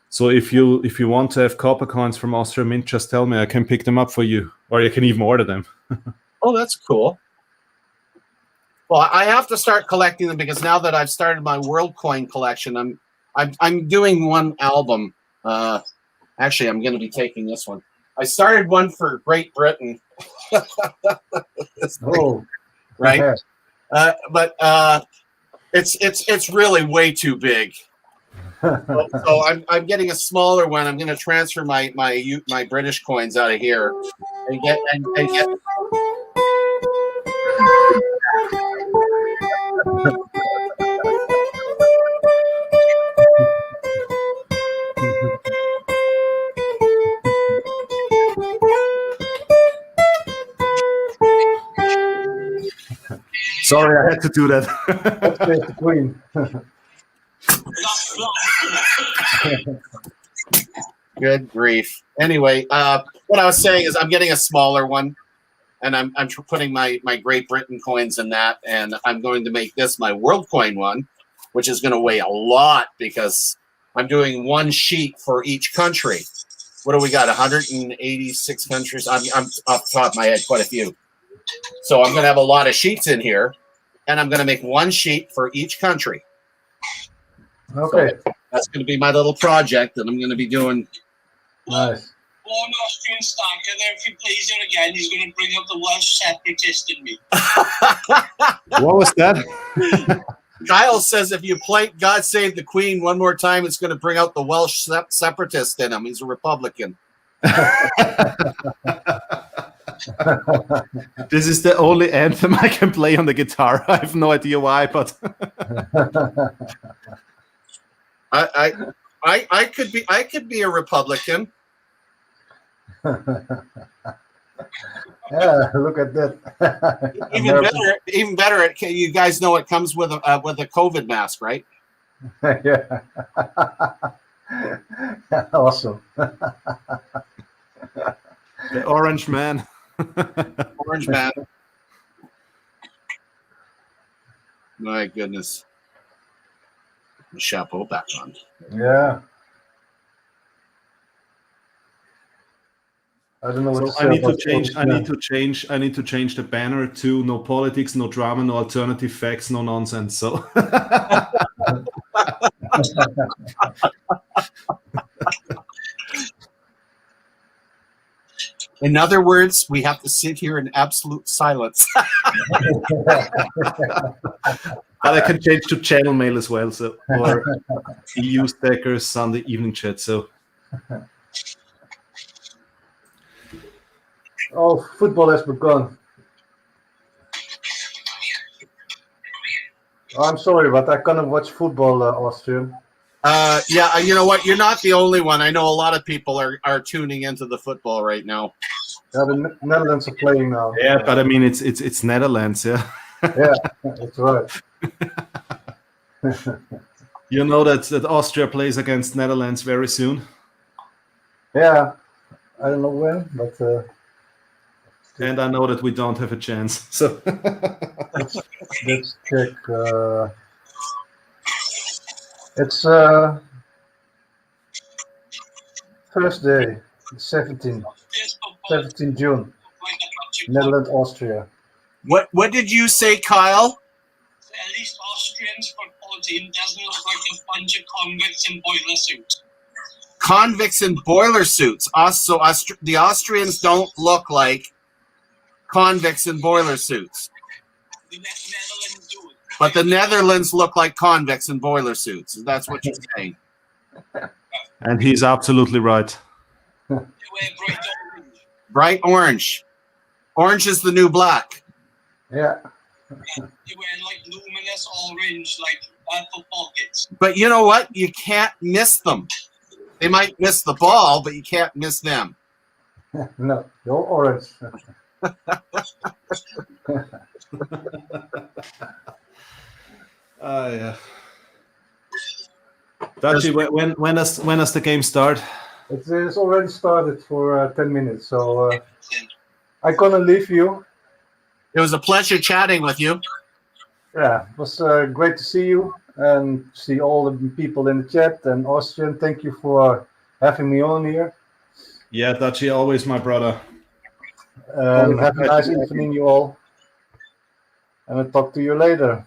So if you want to have copper coins from Austrian Mint, just tell me. I can pick them up for you, or you can even order them. Oh, that's cool. Well, I have to start collecting them because now that I've started my world coin collection, I'm doing one album. Actually, I'm going to be taking this one. I started one for Great Britain. Oh, right. yeah. But it's really way too big. So I'm getting a smaller one. I'm going to transfer my British coins out of here and get. Sorry, I had to do that. Let's take the queen. Good grief. Anyway, what I was saying is I'm getting a smaller one, and I'm putting my Great Britain coins in that, and I'm going to make this my world coin one, which is going to weigh a lot because I'm doing one sheet for each country. What do we got? 186 countries. I'm off the top of my head, quite a few. So I'm going to have a lot of sheets in here, and I'm going to make one sheet for each country. Okay. So that's going to be my little project that I'm going to be doing. Nice. One Austrian stacker there, if you please him again, he's going to bring up the Welsh separatist in me. What was that? Kyle says if you play God Save the Queen one more time, it's going to bring out the Welsh separatist in him. He's a Republican. This is the only anthem I can play on the guitar. I have no idea why, but I could be a Republican. Yeah, look at that. Even better. You guys know it comes with a COVID mask, right? Yeah. Awesome. the Orange Man. Orange Man. My goodness. The chapeau back on. Yeah. I don't know what So I need to change. I need to change the banner to no politics, no drama, no alternative facts, no nonsense. So. In other words, we have to sit here in absolute silence. But I can change to channel mail as well, so or EU stackers Sunday evening chat. So. Oh, football has begun. Oh, I'm sorry, but I cannot watch football, Austrian. Yeah, you know what? You're not the only one. I know a lot of people are tuning into the football right now. Yeah, the Netherlands are playing now. Yeah, but I mean, it's Netherlands, yeah. Yeah, that's right. You know that Austria plays against Netherlands very soon. Yeah, I don't know when, but. And I know that we don't have a chance. So let's check. It's Thursday, 17 June, Netherlands, Austria. What did you say, Kyle? at least Austrian's football team doesn't look like a bunch of convicts in boiler suits. Convicts in boiler suits. So the Austrians don't look like convicts in boiler suits. The Netherlands do it. But the Netherlands look like convicts in boiler suits. That's what you're saying. And he's absolutely right. They wear bright orange. Bright orange. Orange is the new black. Yeah. They wear like luminous orange, like football kits. But you know what? You can't miss them. They might miss the ball, but you can't miss them. No, you're orange. Yeah. Dutchie, when does the game start? It's already started for 10 minutes, so I'm gonna leave you. It was a pleasure chatting with you. Yeah, it was great to see you and see all the people in the chat. And Austrian, thank you for having me on here. Yeah, Dutchie, always my brother. Have a nice evening, you all. And I'll talk to you later.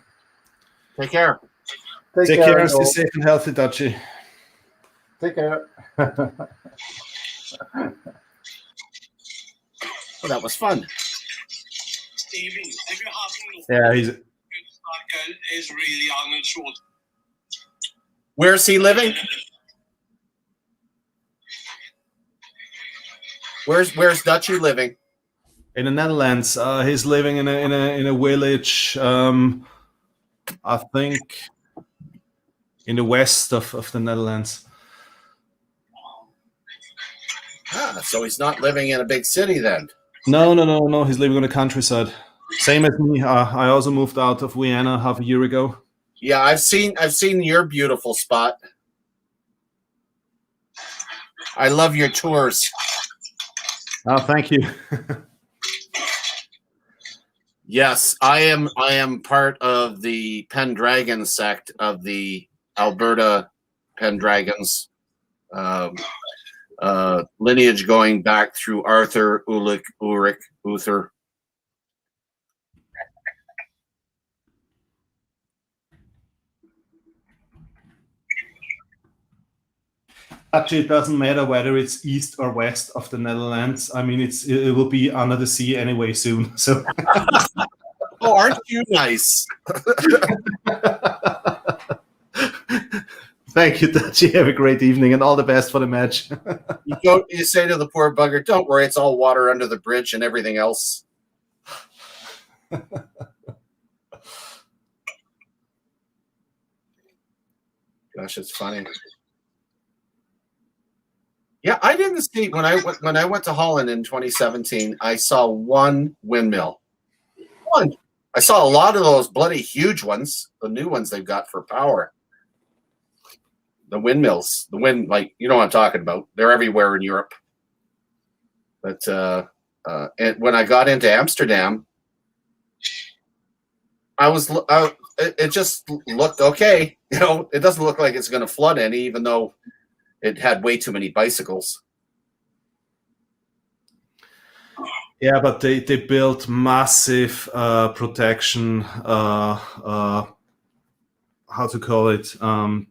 Take care. Take care. care. Stay safe and healthy, Dutchie. Take care. Oh, that was fun. Stevie, if you haven't Yeah, he's. is really on the short. Where's he living? Where's Dutchie living? In the Netherlands. He's living in a village. I think in the west of the Netherlands. Ah, so he's not living in a big city then. No. He's living on the countryside. Same as me. I also moved out of Vienna half a year ago. Yeah, I've seen your beautiful spot. I love your tours. Oh, thank you. Yes, I am part of the Pendragon sect of the Alberta Pendragons. Lineage going back through Arthur, Ulrich, Uther. Actually, it doesn't matter whether it's east or west of the Netherlands. I mean, it will be under the sea anyway soon. So. Oh, aren't you nice? Thank you, Dutchie. Have a great evening and all the best for the match. You say to the poor bugger, "Don't worry, it's all water under the bridge and everything else." Gosh, it's funny. Yeah, I didn't see when I went to Holland in 2017. I saw one windmill. One. I saw a lot of those bloody huge ones, the new ones they've got for power. The windmills, like you know what I'm talking about. They're everywhere in Europe. But and when I got into Amsterdam, it just looked okay. You know, it doesn't look like it's going to flood any, even though it had way too many bicycles. Yeah, but they built massive protection, how to call it,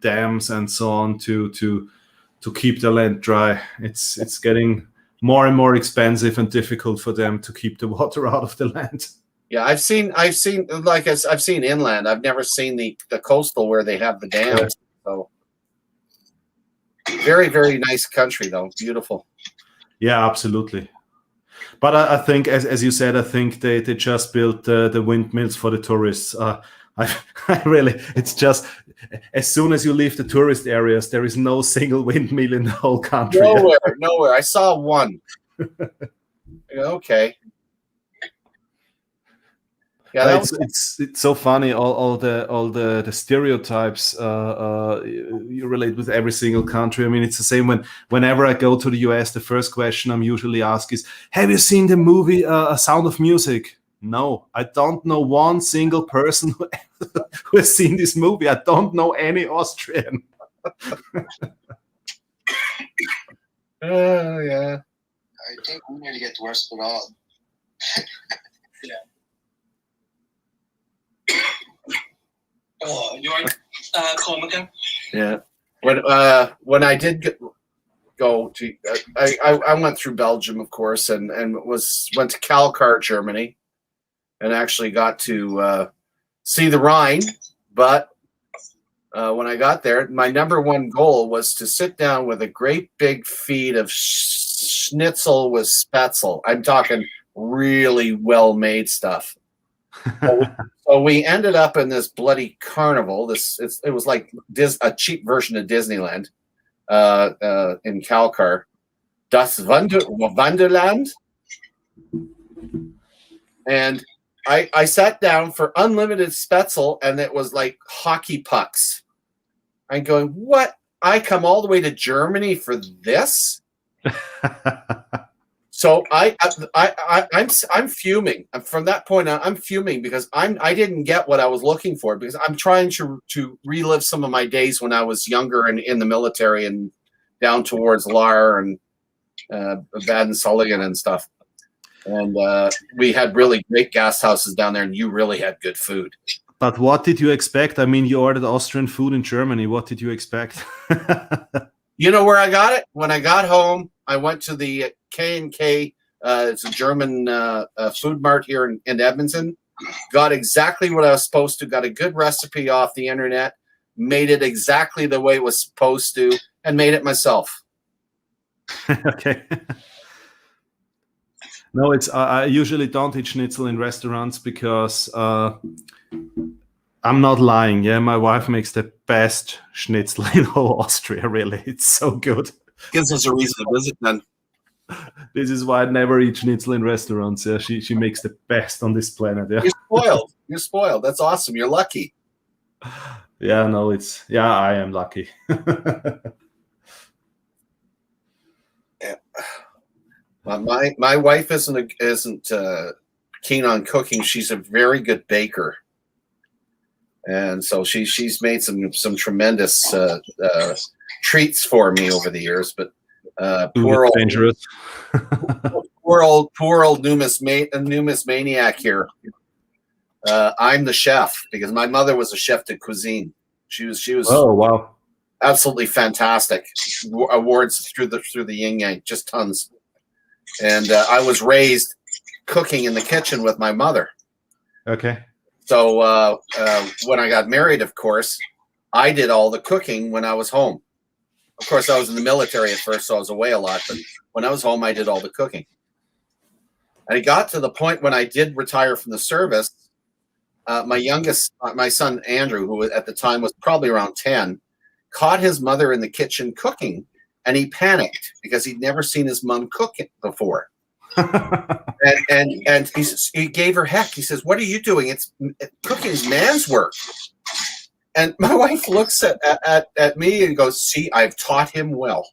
dams and so on to keep the land dry. It's getting more and more expensive and difficult for them to keep the water out of the land. Yeah, I've seen like I've seen inland. I've never seen the coastal where they have the dams. Yeah. So very, very nice country though. Beautiful. Yeah, absolutely. But I think, as you said, I think they just built the windmills for the tourists. I really, it's just as soon as you leave the tourist areas, there is no single windmill in the whole country. Nowhere. I saw one. Okay. Yeah, it's so funny. All the stereotypes you relate with every single country. I mean, it's the same whenever I go to the US, the first question I'm usually asked is, "Have you seen the movie A Sound of Music?" No, I don't know one single person who has seen this movie. I don't know any Austrian. Yeah. I think we need to get worse than all. Yeah. Oh, you want Cormacan? Yeah. When I did go to, I went through Belgium, of course, and went to Kalkar, Germany, and actually got to see the Rhine. But when I got there, my number one goal was to sit down with a great big feed of schnitzel with spätzle. I'm talking really well-made stuff. So we ended up in this bloody carnival. It was like a cheap version of Disneyland in Kalkar. Das Wonderland. And I sat down for unlimited spätzle, and it was like hockey pucks. I'm going, what? I come all the way to Germany for this? So I'm fuming. From that point on, I'm fuming because I didn't get what I was looking for, because I'm trying to relive some of my days when I was younger and in the military and down towards Lahr and Baden-Sulligan and stuff. And we had really great gas houses down there, and you really had good food. But what did you expect? I mean, you ordered Austrian food in Germany. What did you expect? You know where I got it? When I got home, I went to the K&K. It's a German food mart here in Edmonton. Got exactly what I was supposed to. Got a good recipe off the internet. Made it exactly the way it was supposed to, and made it myself. Okay. No, I usually don't eat schnitzel in restaurants because I'm not lying. Yeah, my wife makes the best schnitzel in all Austria. Really, it's so good. Gives us a reason to visit then. This is why I never eat schnitzel in restaurants. Yeah, she makes the best on this planet. Yeah. You're spoiled. You're spoiled. That's awesome. You're lucky. Yeah, no, I am lucky. Yeah. My wife isn't keen on cooking. She's a very good baker, and so she's made some tremendous treats for me over the years. But poor old Numismaniac here. I'm the chef because my mother was a chef de cuisine. She was. Oh wow! Absolutely fantastic. Awards through the yin yang, just tons. And I was raised cooking in the kitchen with my mother. Okay. So when I got married, of course, I did all the cooking when I was home. Of course, I was in the military at first, so I was away a lot. But when I was home, I did all the cooking. And it got to the point when I did retire from the service, my son, Andrew, who at the time was probably around 10, caught his mother in the kitchen cooking. And he panicked because he'd never seen his mom cook it before. and he gave her heck. He says, "What are you doing? Cooking's man's work." And my wife looks at me and goes, "See, I've taught him well."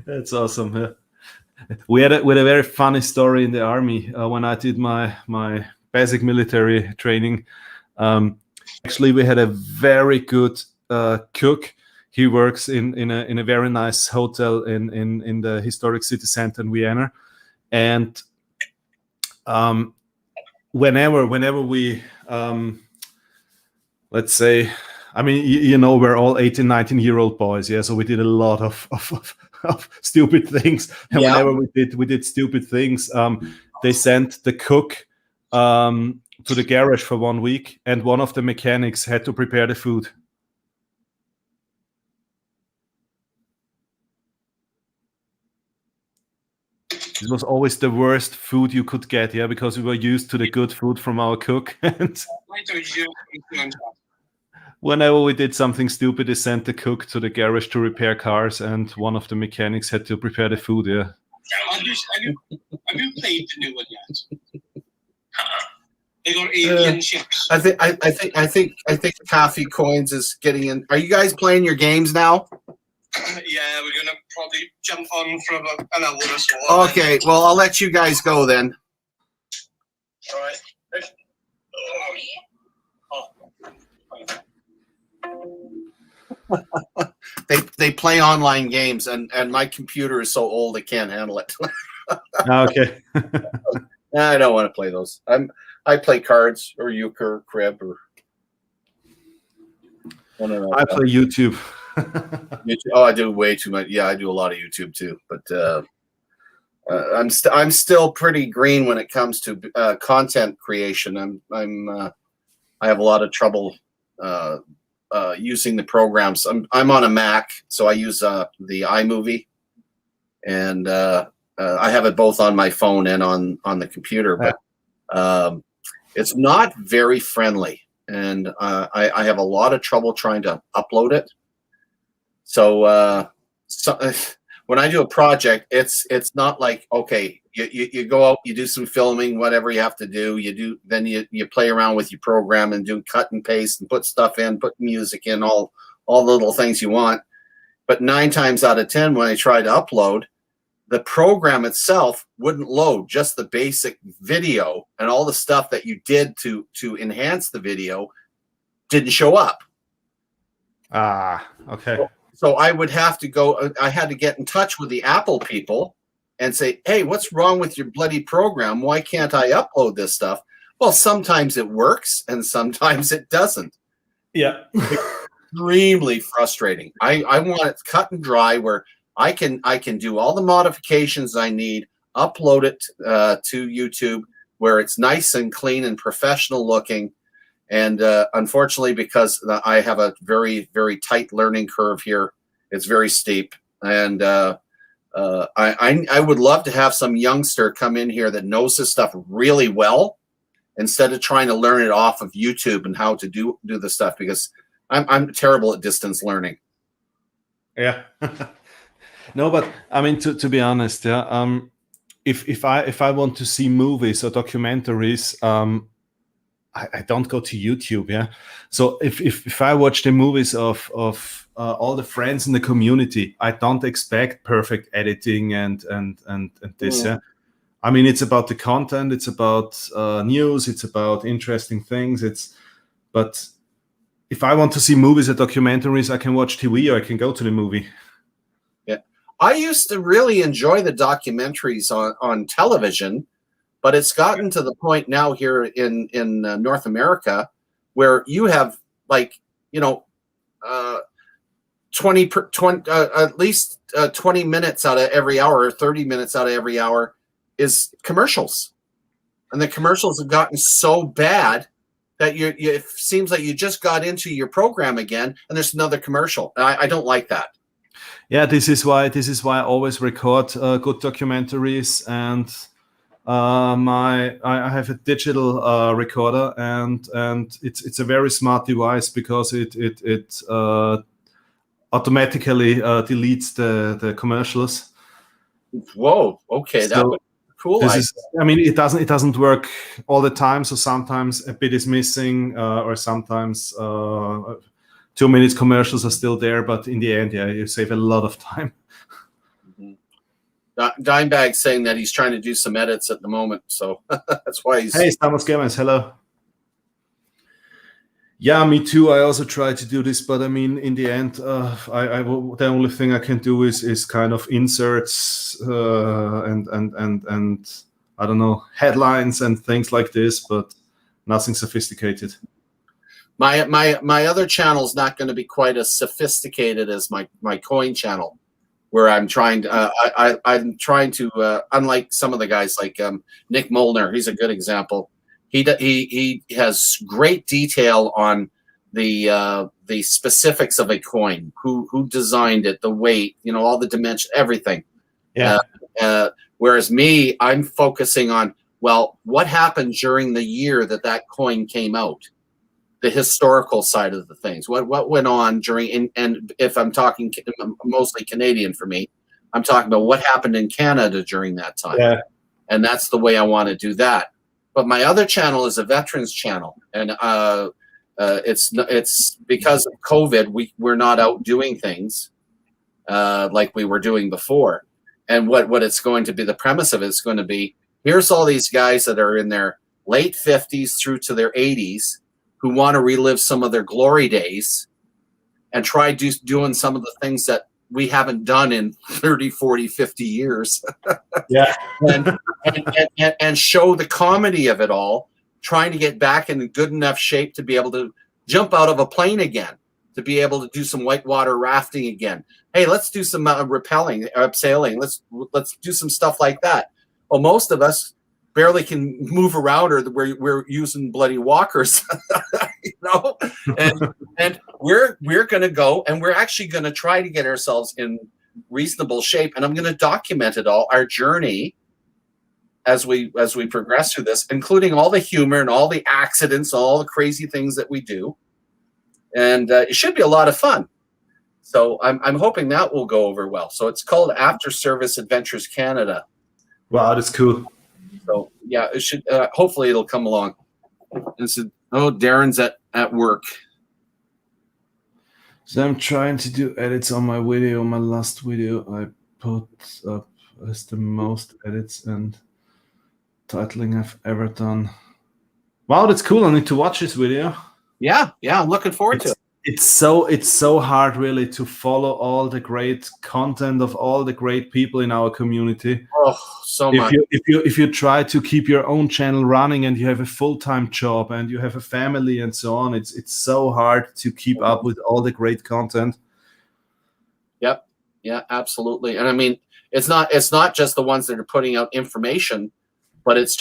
That's awesome. Yeah. We had a very funny story in the army when I did my basic military training. Actually, we had a very good cook. He works in a very nice hotel in the historic city center in Vienna, and whenever we let's say, I mean, you know, we're all 18-19-year-old boys, yeah, so we did a lot of stupid things, and yeah. Whenever we did stupid things, they sent the cook to the garage for 1 week, and one of the mechanics had to prepare the food. It was always the worst food you could get, yeah, because we were used to the good food from our cook. And whenever we did something stupid, they sent the cook to the garage to repair cars, and one of the mechanics had to prepare the food, yeah. Have you played the new one yet? They got alien ships. I think Coffee Coins is getting in. Are you guys playing your games now? Yeah, we're gonna probably jump on for about an hour or so. Okay, well, I'll let you guys go then. All right. They play online games, and my computer is so old it can't handle it. Okay. I don't want to play those. I play cards or euchre, crib, or one of those. I play YouTube. YouTube. Oh, I do way too much. Yeah, I do a lot of YouTube too, but I'm still pretty green when it comes to content creation. I have a lot of trouble using the programs. I'm on a Mac, so I use the iMovie, and I have it both on my phone and on the computer. But it's not very friendly, and I have a lot of trouble trying to upload it. So when I do a project, it's not like, okay, you go out, you do some filming, whatever you have to do, then you play around with your program and do cut and paste and put stuff in, put music in, all the little things you want. But 9 times out of 10, when I try to upload, the program itself wouldn't load. Just the basic video and all the stuff that you did to enhance the video didn't show up. Okay. So I would have to go, I had to get in touch with the Apple people and say, hey, what's wrong with your bloody program? Why can't I upload this stuff? Well, sometimes it works and sometimes it doesn't. Yeah. Extremely frustrating. I want it cut and dry where I can do all the modifications I need, upload it to YouTube where it's nice and clean and professional looking. And unfortunately, because I have a very, very tight learning curve here, it's very steep. And I would love to have some youngster come in here that knows this stuff really well, instead of trying to learn it off of YouTube and how to do the stuff, because I'm terrible at distance learning. Yeah. No, but I mean, to be honest, yeah. If I want to see movies or documentaries, I don't go to YouTube, yeah. So if I watch the movies of all the friends in the community, I don't expect perfect editing and this, yeah. I mean, it's about the content, it's about news, it's about interesting things. But if I want to see movies or documentaries, I can watch TV or I can go to the movie. Yeah, I used to really enjoy the documentaries on television. But it's gotten to the point now here in North America where you have, like, 20 at least 20 minutes out of every hour or 30 minutes out of every hour is commercials. And the commercials have gotten so bad that it seems like you just got into your program again and there's another commercial. And I don't like that. Yeah, this is why I always record good documentaries, and I have a digital recorder, and it's a very smart device because it automatically deletes the commercials. Whoa, okay, So that would be cool. I mean, it doesn't work all the time. So sometimes a bit is missing, or sometimes 2 minutes commercials are still there. But in the end, yeah, you save a lot of time. Dimebag saying that he's trying to do some edits at the moment, so that's why he's. Hey, Stamos Gamers, hello. Yeah, me too. I also try to do this, but I mean, in the end, the only thing I can do is kind of inserts and I don't know, headlines and things like this, but nothing sophisticated. My other channel is not going to be quite as sophisticated as my coin channel, where I'm trying to I'm trying to unlike some of the guys like Nick Molnar. He's a good example. He has great detail on the specifics of a coin, who designed it, the weight, all the dimensions, everything. Yeah. Whereas me, I'm focusing on, well, what happened during the year that coin came out, the historical side of the things, what went on during, and if I'm talking mostly Canadian for me, I'm talking about what happened in Canada during that time. Yeah. And that's the way I want to do that. But my other channel is a veterans channel, and it's because of COVID, we're not out doing things like we were doing before. And what it's going to be, the premise of it's going to be, here's all these guys that are in their late 50s through to their 80s who want to relive some of their glory days and try doing some of the things that we haven't done in 30, 40, 50 years. Yeah. and show the comedy of it all, trying to get back in good enough shape to be able to jump out of a plane again, to be able to do some whitewater rafting again. Hey, let's do some abseiling. Let's do some stuff like that. Well, most of us barely can move around, or we're using bloody walkers, you know. And we're going to go, and we're actually going to try to get ourselves in reasonable shape. And I'm going to document it all, our journey, as we progress through this, including all the humor and all the accidents, all the crazy things that we do. And it should be a lot of fun. So I'm hoping that will go over well. So it's called After Service Adventures Canada. Wow, that's cool. So yeah, it should. Hopefully, it'll come along. And so, Darren's at work. So I'm trying to do edits on my video. My last video I put up as the most edits and titling I've ever done. Wow, that's cool. I need to watch this video. Yeah, I'm looking forward to it. It's so hard, really, to follow all the great content of all the great people in our community. Oh, so much. If you try to keep your own channel running and you have a full-time job and you have a family and so on, it's so hard to keep up with all the great content. Yep. Yeah, absolutely. And I mean, it's not just the ones that are putting out information, but it's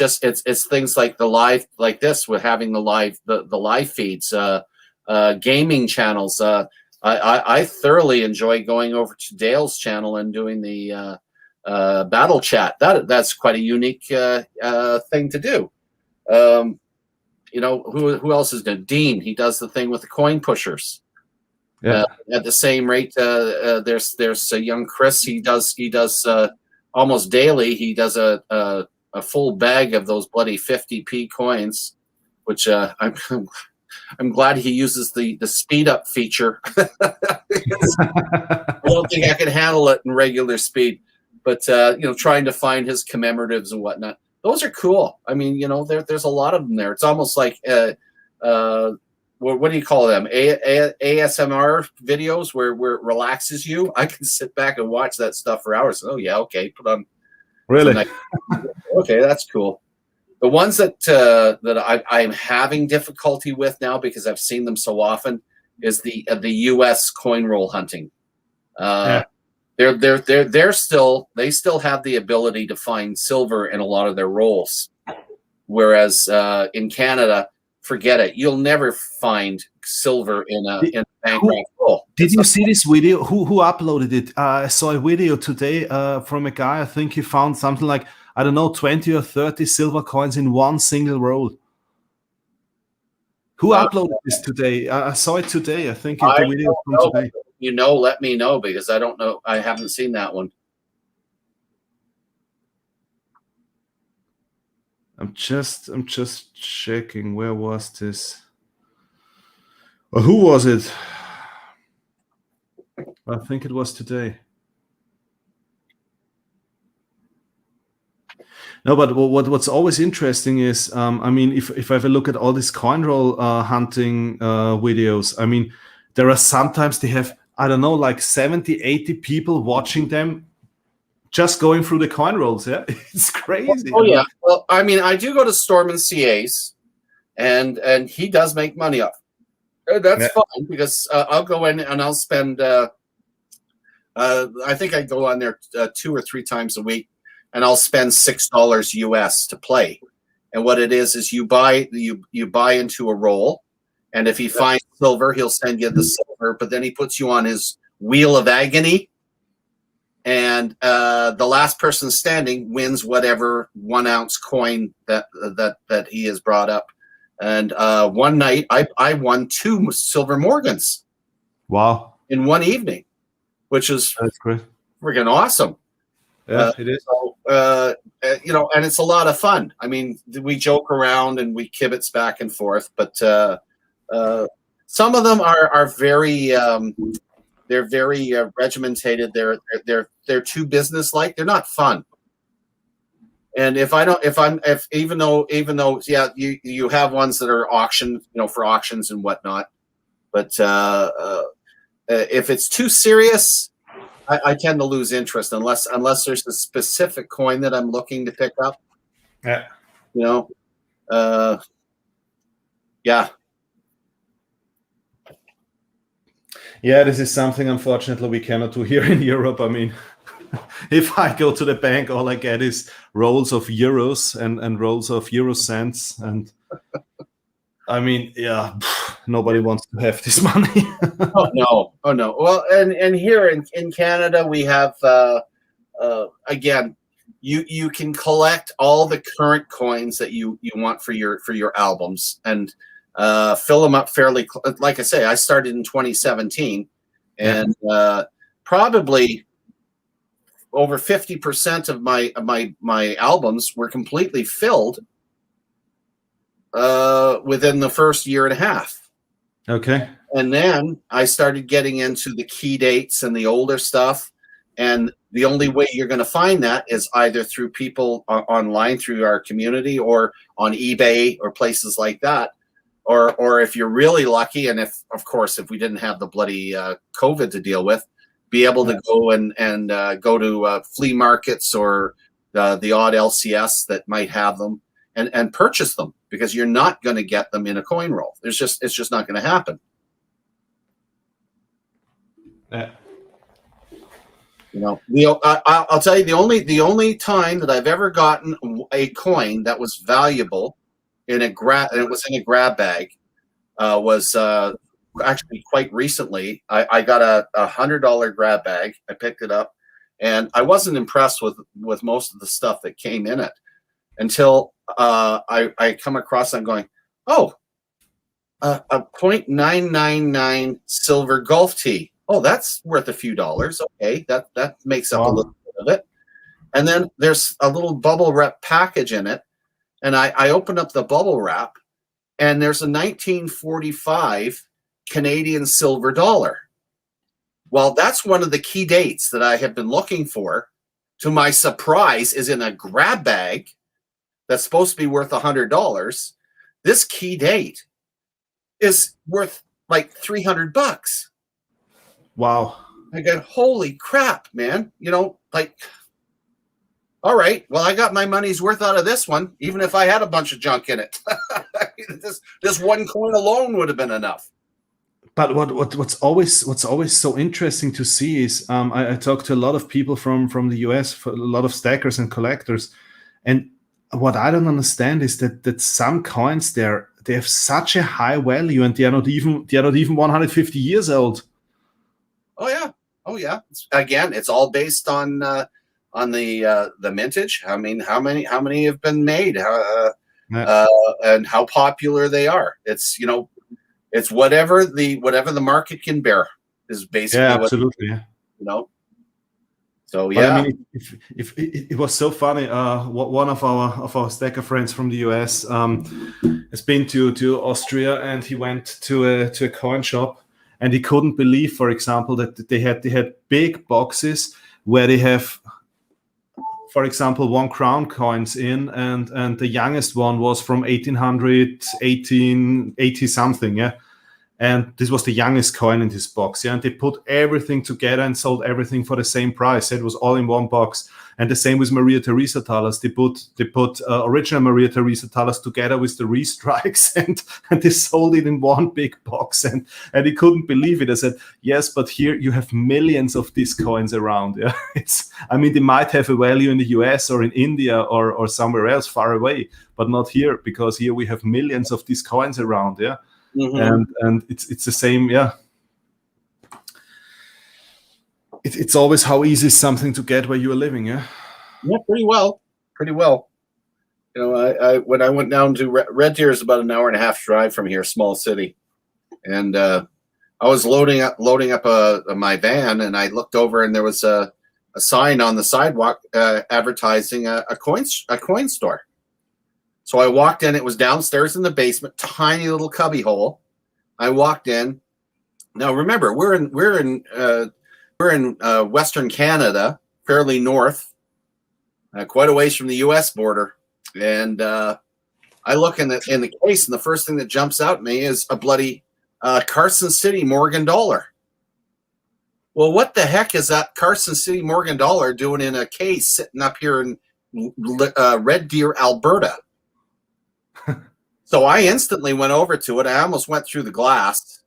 things like the live, like this, with having the live feeds, gaming channels. I thoroughly enjoy going over to Dale's channel and doing the battle chat. That's quite a unique thing to do. You know, who else is doing? Dean, he does the thing with the coin pushers. Yeah. At the same rate, there's young Chris. He does almost daily. He does a full bag of those bloody 50p coins, which I'm glad he uses the speed up feature. I don't think I can handle it in regular speed, but you know, trying to find his commemoratives and whatnot. Those are cool. I mean, you know, there's a lot of them there. It's almost like what do you call them? ASMR videos where it relaxes you. I can sit back and watch that stuff for hours. Oh yeah, okay, put on. Really? Okay, that's cool. The ones that I'm having difficulty with now, because I've seen them so often, is the U.S. coin roll hunting. Yeah. They still have the ability to find silver in a lot of their rolls, whereas in Canada, forget it. You'll never find silver in a bankrupt roll. Did you see this video? Who uploaded it? I saw a video today from a guy. I think he found something like, I don't know, 20 or 30 silver coins in one single roll. Who uploaded this today? I saw it today. I think it's the video from today. You know, let me know, because I don't know. I haven't seen that one. I'm just checking. Where was this? Or who was it? I think it was today. No, but what's always interesting is, I mean, if I have a look at all these coin roll hunting videos, I mean, there are sometimes they have, I don't know, like 70, 80 people watching them just going through the coin rolls. Yeah, it's crazy. Oh yeah. Well, I mean, I do go to Storm and CA's, and he does make money off. That's fine, because I'll go in and I'll spend. I think I go on there 2 or 3 times a week, and I'll spend $6 US to play. And what it is you buy into a roll, and if he finds silver, he'll send you the silver. But then he puts you on his wheel of agony, and the last person standing wins whatever 1 ounce coin that he has brought up. And one night I won 2 silver Morgans. Wow! In one evening, which is that's great, freaking awesome. Yeah, it is. So, you know, and it's a lot of fun. I mean, we joke around and we kibitz back and forth, but some of them are very they're very regimentated. They're too business-like. They're not fun. And even though yeah, you have ones that are auctioned, you know, for auctions and whatnot, but if it's too serious, I tend to lose interest unless there's a specific coin that I'm looking to pick up. Yeah. You know, yeah. Yeah, this is something unfortunately we cannot do here in Europe. I mean, if I go to the bank, all I get is rolls of euros and rolls of euro cents. And I mean, yeah, nobody wants to have this money. Oh no. Well, and here in Canada we have again, you can collect all the current coins that you want for your albums and fill them up fairly. Like I say, I started in 2017, and probably over 50% of my albums were completely filled within the first year and a half. Okay. And then I started getting into the key dates and the older stuff. And the only way you're going to find that is either through people online, through our community, or on eBay or places like that. Or if you're really lucky, and if we didn't have the bloody COVID to deal with, be able to go and go to flea markets or the odd LCS that might have them and purchase them, because you're not going to get them in a coin roll. It's just not going to happen. Yeah. You know, I'll tell you the only time that I've ever gotten a coin that was valuable in a grab bag was actually quite recently. I got a $100 grab bag. I picked it up, and I wasn't impressed with most of the stuff that came in it until I come across. I'm going, oh, a 0.999 silver golf tee. Oh, that's worth a few dollars. Okay, that makes up a little bit of it. And then there's a little bubble wrap package in it, and I opened up the bubble wrap, and there's a 1945 Canadian silver dollar. Well, that's one of the key dates that I have been looking for. To my surprise, is in a grab bag that's supposed to be worth $100. This key date is worth like $300. Wow. I go, holy crap, man. You know, like, all right, well, I got my money's worth out of this one, even if I had a bunch of junk in it. This one coin alone would have been enough. But what's always so interesting to see is I talk to a lot of people from the US, a lot of stackers and collectors, and what I don't understand is that some coins they have such a high value, and they are not even 150 years old. Oh yeah. Again, it's all based on the mintage. I mean, how many have been made, and how popular they are. It's, you know, it's whatever the market can bear is basically. Yeah, absolutely. You know. So but, I mean, if it was so funny. One of our stacker friends from the US has been to Austria, and he went to a coin shop, and he couldn't believe, for example, that they had big boxes where they have, for example, 1 crown coins in, and the youngest one was from 1880 something, yeah. And this was the youngest coin in this box, yeah. And they put everything together and sold everything for the same price. It was all in one box. And the same with Maria Theresa thalers. They put original Maria Theresa thalers together with the restrikes, and they sold it in one big box. And he couldn't believe it. I said, yes, but here you have millions of these coins around. Yeah, I mean, they might have a value in the US or in India or somewhere else far away, but not here, because here we have millions of these coins around. Yeah. Mm-hmm. And it's the same, yeah. It's always how easy is something to get where you are living, yeah. Yeah, pretty well. You know, I when I went down to Red Deer is about an hour and a half drive from here, small city, and I was loading up my van, and I looked over, and there was a sign on the sidewalk advertising a coin store. So I walked in. It was downstairs in the basement, tiny little cubby hole. I walked in. Now remember, we're in Western Canada, fairly north, quite a ways from the U.S. border. And I look in the case, and the first thing that jumps out at me is a bloody Carson City Morgan dollar. Well, what the heck is that Carson City Morgan dollar doing in a case sitting up here in Red Deer, Alberta? So I instantly went over to it. I almost went through the glass,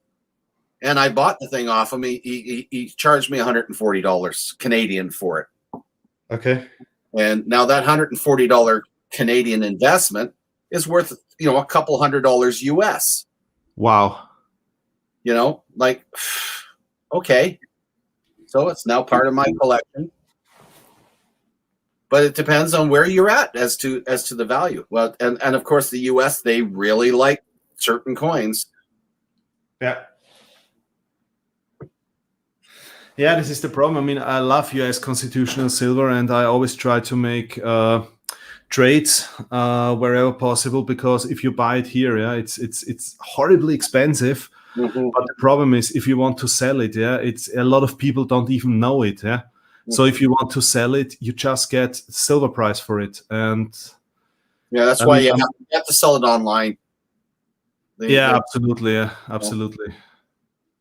and I bought the thing off him. He charged me $140 Canadian for it. Okay. And now that $140 Canadian investment is worth, a couple $100 US. Wow. Like, okay. So it's now part of my collection. But it depends on where you're at as to the value. Well, and of course the US, they really like certain coins. Yeah. Yeah, this is the problem. I mean, I love US constitutional silver, and I always try to make trades wherever possible, because if you buy it here, it's horribly expensive. Mm-hmm. But the problem is, if you want to sell it, it's a lot of people don't even know it. Yeah. Mm-hmm. So if you want to sell it, you just get silver price for it, and that's why you have to sell it online. Absolutely. Yeah, absolutely.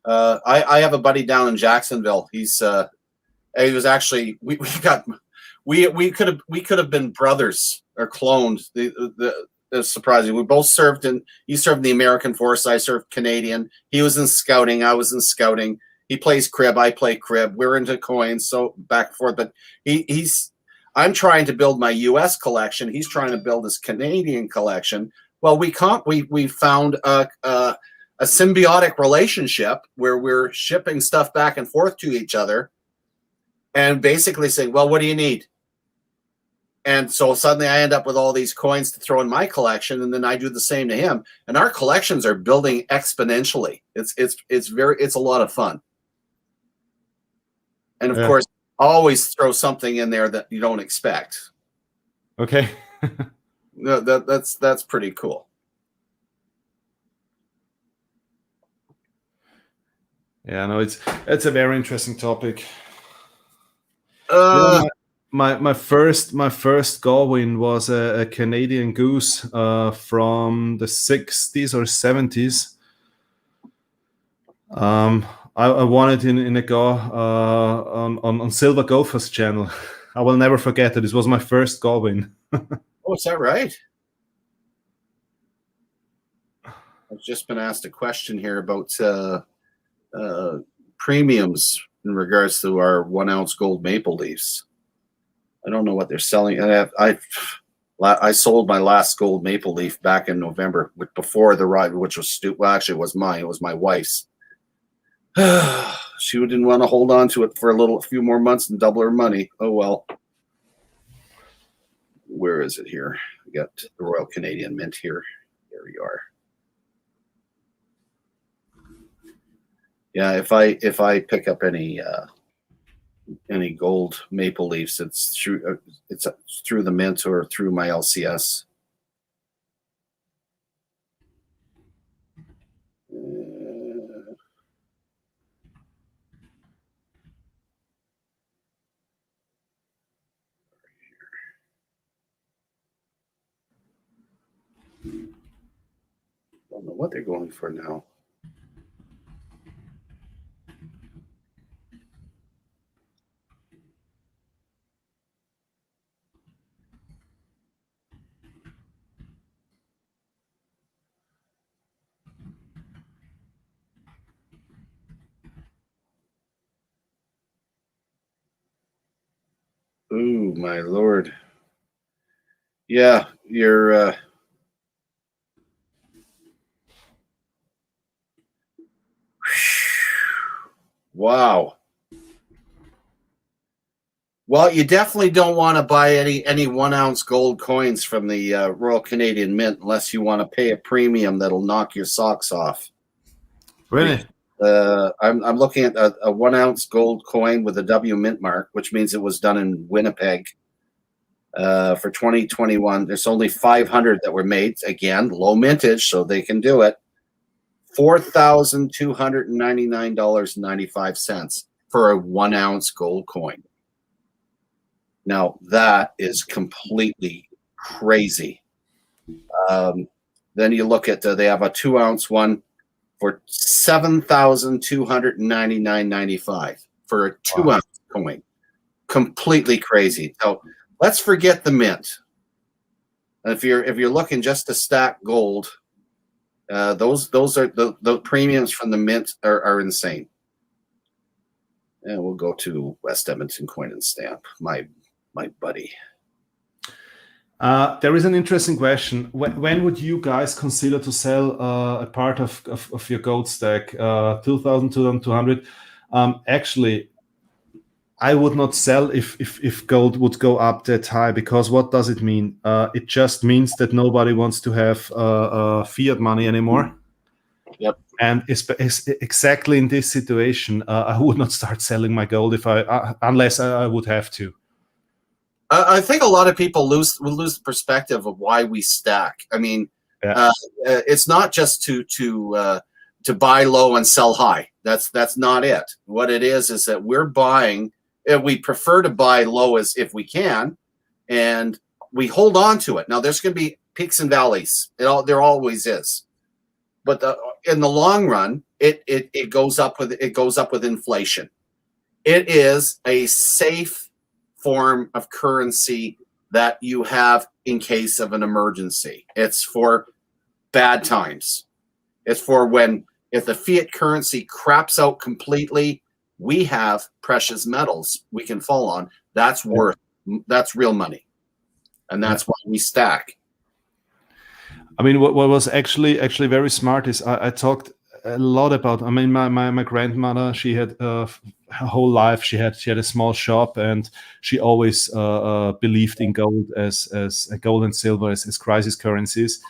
I have a buddy down in Jacksonville. He was actually we could have been brothers or cloned. It's surprising. We both served he served in the American Force. I served Canadian. He was in scouting. I was in scouting. He plays crib. I play crib. We're into coins, so back and forth. But I'm trying to build my U.S. collection. He's trying to build his Canadian collection. Well, we found a symbiotic relationship where we're shipping stuff back and forth to each other, and basically saying, well, what do you need? And so suddenly I end up with all these coins to throw in my collection, and then I do the same to him. And our collections are building exponentially. It's a lot of fun. And of course, always throw something in there that you don't expect. Okay. No, that's pretty cool. Yeah, no, it's a very interesting topic. My first Galwin was a Canadian goose from the 60s or 70s. I won it in a go on Silver Gopher's channel. I will never forget it. This was my first Galwin. Oh, is that right? I've just been asked a question here about premiums in regards to our 1 ounce gold maple leafs. I don't know what they're selling. I sold my last gold maple leaf back in November, before the ride, which was stupid. Well, actually, it was mine. It was my wife's. She didn't want to hold on to it for a few more months and double her money. Oh well. Where is it here? I got the Royal Canadian Mint here. There we are. Yeah, if I pick up any gold maple leafs, it's through the mint or through my LCS. Don't know what they're going for now. Ooh, my Lord. Yeah, you're wow. Well, you definitely don't want to buy any 1 ounce gold coins from the Royal Canadian Mint unless you want to pay a premium that'll knock your socks off. Really? I'm looking at a 1 ounce gold coin with a W mint mark, which means it was done in Winnipeg for 2021. There's only 500 that were made. Again, low mintage, so they can do it. $4,299.95 for a 1 ounce gold coin. Now, that is completely crazy. Then you look at they have a 2 ounce one for $7,299.95 for a 2-ounce coin. Completely crazy. So let's forget the mint. If you're looking just to stack gold, those are the premiums from the mint are insane. And we'll go to West Edmonton Coin and Stamp, my buddy. There is an interesting question. When would you guys consider to sell a part of your gold stack? 2,000, 2,200? Actually, I would not sell if gold would go up that high, because what does it mean? It just means that nobody wants to have fiat money anymore. Yep. And exactly in this situation, I would not start selling my gold unless I would have to. I think a lot of people lose the perspective of why we stack. I mean, it's not just to buy low and sell high. That's not it. What it is that we're buying. We prefer to buy low as if we can, and we hold on to it. Now, there's going to be peaks and valleys. There always is, but in the long run, it goes up with inflation. It is a safe form of currency that you have in case of an emergency. It's for bad times. It's for if the fiat currency craps out completely, we have precious metals we can fall on. That's real money. And that's why we stack. I mean, what was actually very smart is I talked a lot about, I mean, my grandmother, she had her whole life, she had a small shop, and she always believed in gold as gold and silver as crisis currencies.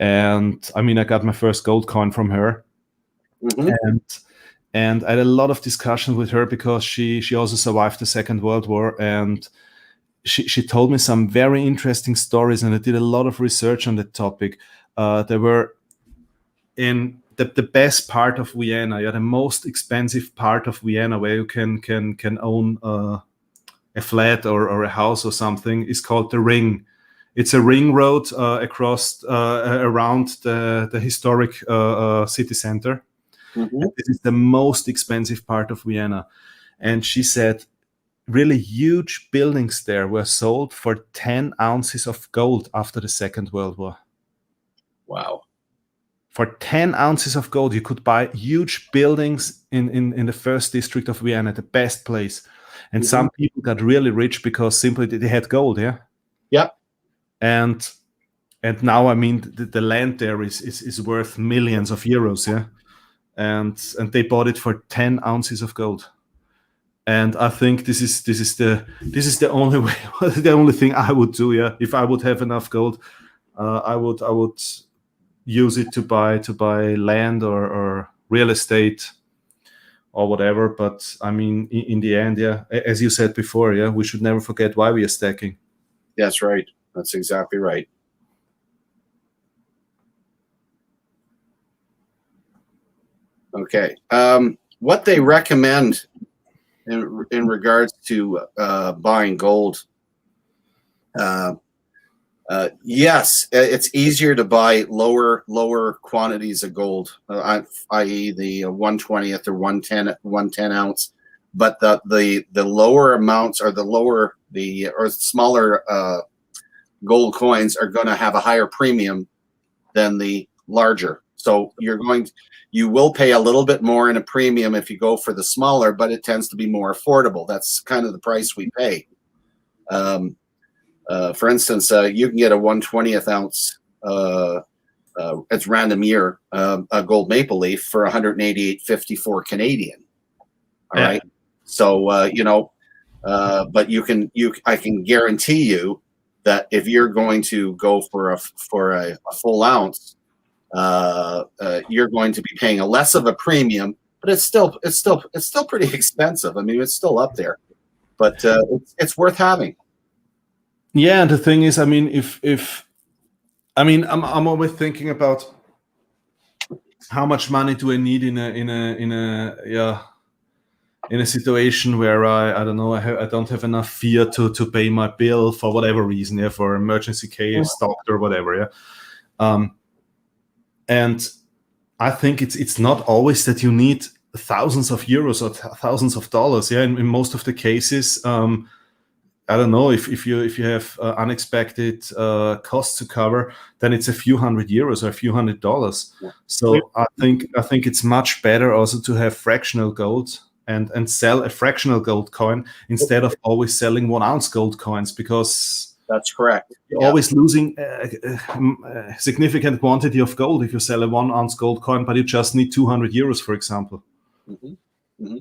And I mean, I got my first gold coin from her. Mm-hmm. And I had a lot of discussions with her because she also survived the Second World War, and she told me some very interesting stories, and I did a lot of research on that topic. There were in the best part of Vienna, the most expensive part of Vienna, where you can own a flat or a house or something, is called the Ring. It's a ring road across around the historic city center. Mm-hmm. This is the most expensive part of Vienna. And she said really huge buildings there were sold for 10 ounces of gold after the Second World War. Wow. For 10 ounces of gold, you could buy huge buildings in the first district of Vienna, the best place. And mm-hmm. some people got really rich because simply they had gold, yeah? Yep. And now, I mean, the land there is worth millions of euros, yeah? And they bought it for 10 ounces of gold. And I think this is the only way, the only thing I would do, yeah? If I would have enough gold, I would use it to buy land or real estate or whatever. But I mean, in the end, yeah, as you said before, yeah, we should never forget why we are stacking. That's right. That's exactly right. Okay. What they recommend in regards to buying gold, yes, it's easier to buy lower quantities of gold, i.e. the 1/20th or 1/10 ounce, but the lower amounts or or smaller gold coins are going to have a higher premium than the larger. So you will pay a little bit more in a premium if you go for the smaller, but it tends to be more affordable. That's kind of the price we pay. For instance, you can get a 1/20th ounce, it's random year, a gold maple leaf for 188.54 Canadian. All right. So, but I can guarantee you that if you're going to go for a full ounce, you're going to be paying a less of a premium, but it's still pretty expensive. I mean, it's still up there, but it's worth having. Yeah, and the thing is, I mean, I'm always thinking about how much money do I need in a situation where I don't know, I don't have enough fiat to pay my bill for whatever reason, yeah, for emergency case, doctor, whatever, yeah. And I think it's not always that you need thousands of euros or thousands of dollars. Yeah, in most of the cases. I don't know, if you have unexpected costs to cover, then it's a few €100 or a few $100. Yeah. So I think it's much better also to have fractional gold and sell a fractional gold coin instead of always selling 1 ounce gold coins, because That's correct. you're always losing a significant quantity of gold if you sell a 1 ounce gold coin, but you just need €200, for example. Mm-hmm. Mm-hmm.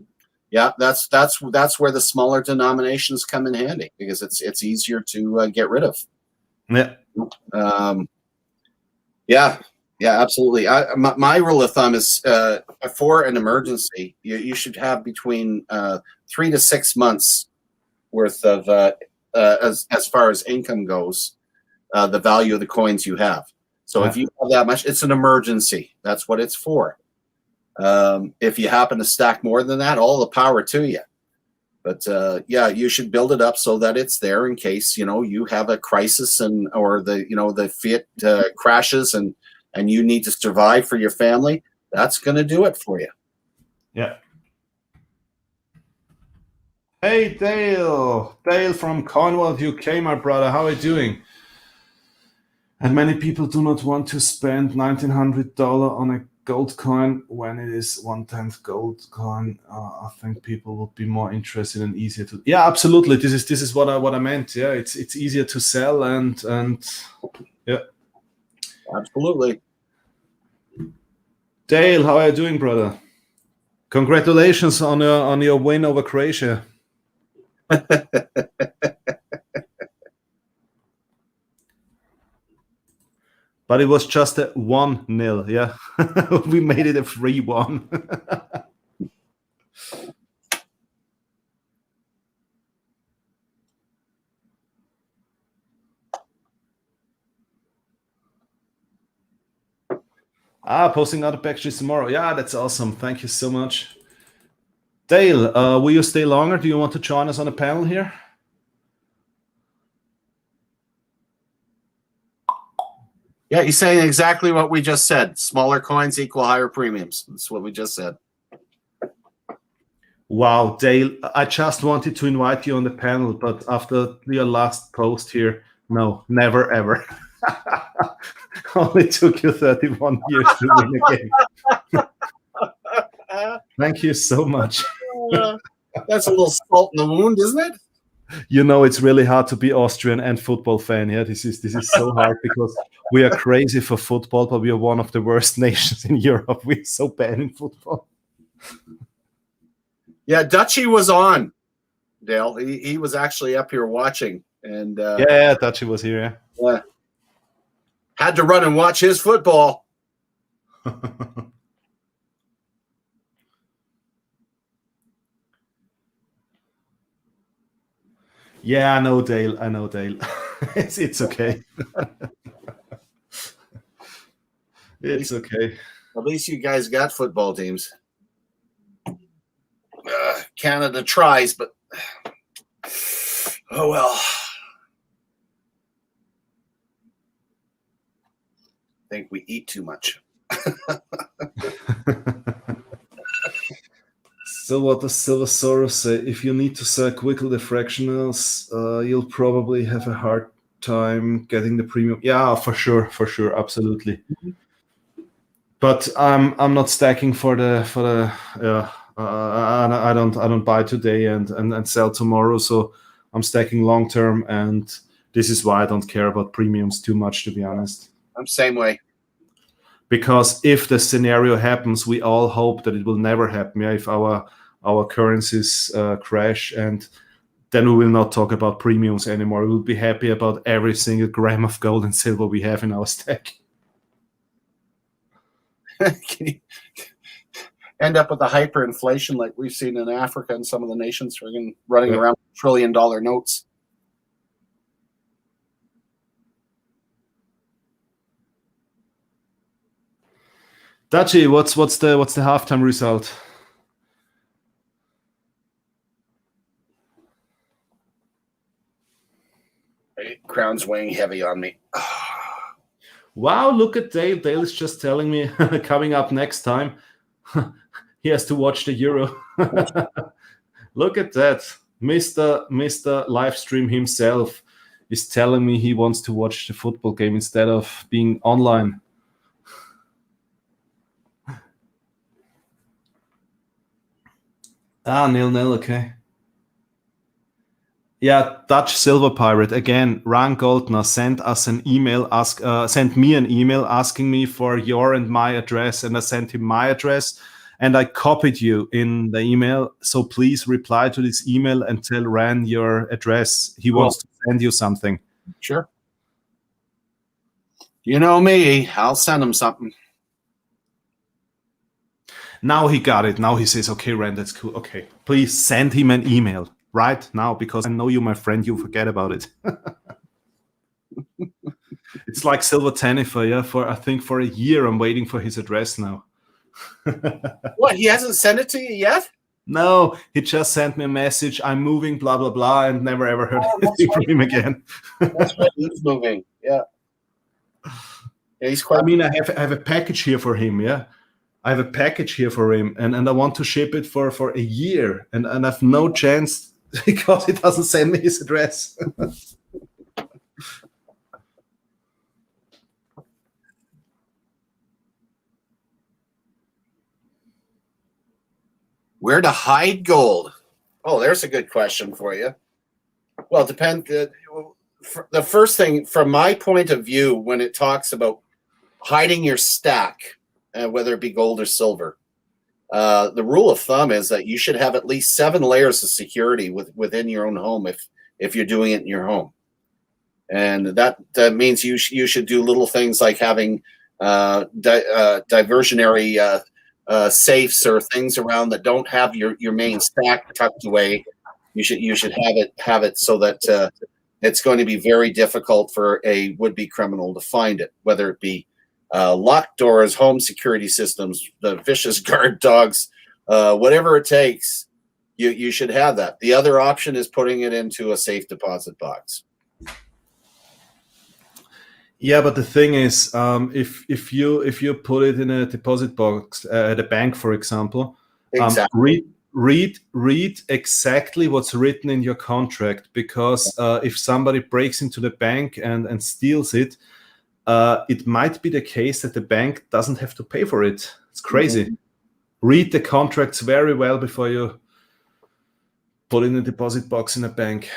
Yeah, that's where the smaller denominations come in handy, because it's easier to get rid of. Yeah. Yeah, absolutely. My rule of thumb is for an emergency, you should have between 3 to 6 months worth of as far as income goes, the value of the coins you have. So if you have that much, it's an emergency. That's what it's for. If you happen to stack more than that, all the power to you. But yeah, you should build it up so that it's there in case you have a crisis or the fiat crashes and you need to survive for your family. That's going to do it for you. Yeah. Hey Dale from Cornwall, UK, my brother. How are you doing? And many people do not want to spend $1,900 on a gold coin when it is 1/10 gold coin. I think people would be more interested and easier to. Yeah, absolutely. This is what I meant. Yeah, it's easier to sell and yeah. Absolutely. Dale, how are you doing, brother? Congratulations on your win over Croatia. But it was just a 1-0, yeah. We made it a 3-1. Posting other packages tomorrow. Yeah, that's awesome. Thank you so much. Dale, will you stay longer? Do you want to join us on a panel here? Yeah, he's saying exactly what we just said. Smaller coins equal higher premiums. That's what we just said. Wow, Dale, I just wanted to invite you on the panel, but after your last post here, no, never, ever. Only took you 31 years to win again. Thank you so much. That's a little salt in the wound, isn't it? It's really hard to be Austrian and football fan. Yeah, this is so hard because we are crazy for football, but we are one of the worst nations in Europe. We're so bad in football. Yeah, Dutchie was on, Dale. He was actually up here watching, and yeah, Dutchie was here. Yeah, had to run and watch his football. Yeah, I know, Dale. It's okay. It's okay. At least you guys got football teams. Canada tries, but oh well. I think we eat too much. So what does Silversaurus say? If you need to sell quickly the fractionals, you'll probably have a hard time getting the premium. Yeah, for sure, absolutely. But I'm not stacking for the. I don't buy today and sell tomorrow. So I'm stacking long term, and this is why I don't care about premiums too much, to be honest. I'm same way. Because if the scenario happens, we all hope that it will never happen. Yeah, if our currencies crash, and then we will not talk about premiums anymore. We will be happy about every single gram of gold and silver we have in our stack. Can you end up with a hyperinflation like we've seen in Africa and some of the nations running around $1 trillion notes? Dutchie, what's the halftime result? Crown's weighing heavy on me. Wow, look at Dale. Dale is just telling me coming up next time. He has to watch the Euro. Look at that. Mr. Livestream himself is telling me he wants to watch the football game instead of being online. Ah, 0-0, okay. Yeah, DutchSilverpirate again. Ran Goldner sent us an email, sent me an email asking me for your and my address, and I sent him my address, and I copied you in the email. So please reply to this email and tell Ran your address. He wants to send you something. Sure. You know me, I'll send him something. Now he got it. Now he says, okay, Ran, that's cool. Okay, please send him an email right now, because I know you, my friend, you forget about it. It's like Silver Tenifer, yeah. I think for a year I'm waiting for his address now. What, he hasn't sent it to you yet? No, he just sent me a message. I'm moving, blah, blah, blah, and never ever heard anything from him again. That's right, he's moving, yeah. Yeah, he's quite... I mean, I have a package here for him, yeah. I have a package here for him, and I want to ship it for a year, and I have no chance because he doesn't send me his address. Where to hide gold? Oh, there's a good question for you. Well, it depends. The first thing, from my point of view, when it talks about hiding your stack, whether it be gold or silver, the rule of thumb is that you should have at least 7 layers of security within your own home if you're doing it in your home. And that means you should do little things like having diversionary safes or things around that don't have your main stack tucked away. You should have it so that it's going to be very difficult for a would-be criminal to find it, whether it be locked doors, home security systems, the vicious guard dogs, whatever it takes. You should have that. The other option is putting it into a safe deposit box. Yeah, but the thing is, if you put it in a deposit box at a bank, for example, Exactly. Read exactly what's written in your contract, because if somebody breaks into the bank and steals it, it might be the case that the bank doesn't have to pay for it. It's crazy. Mm-hmm. Read the contracts very well before you put in a deposit box in a bank.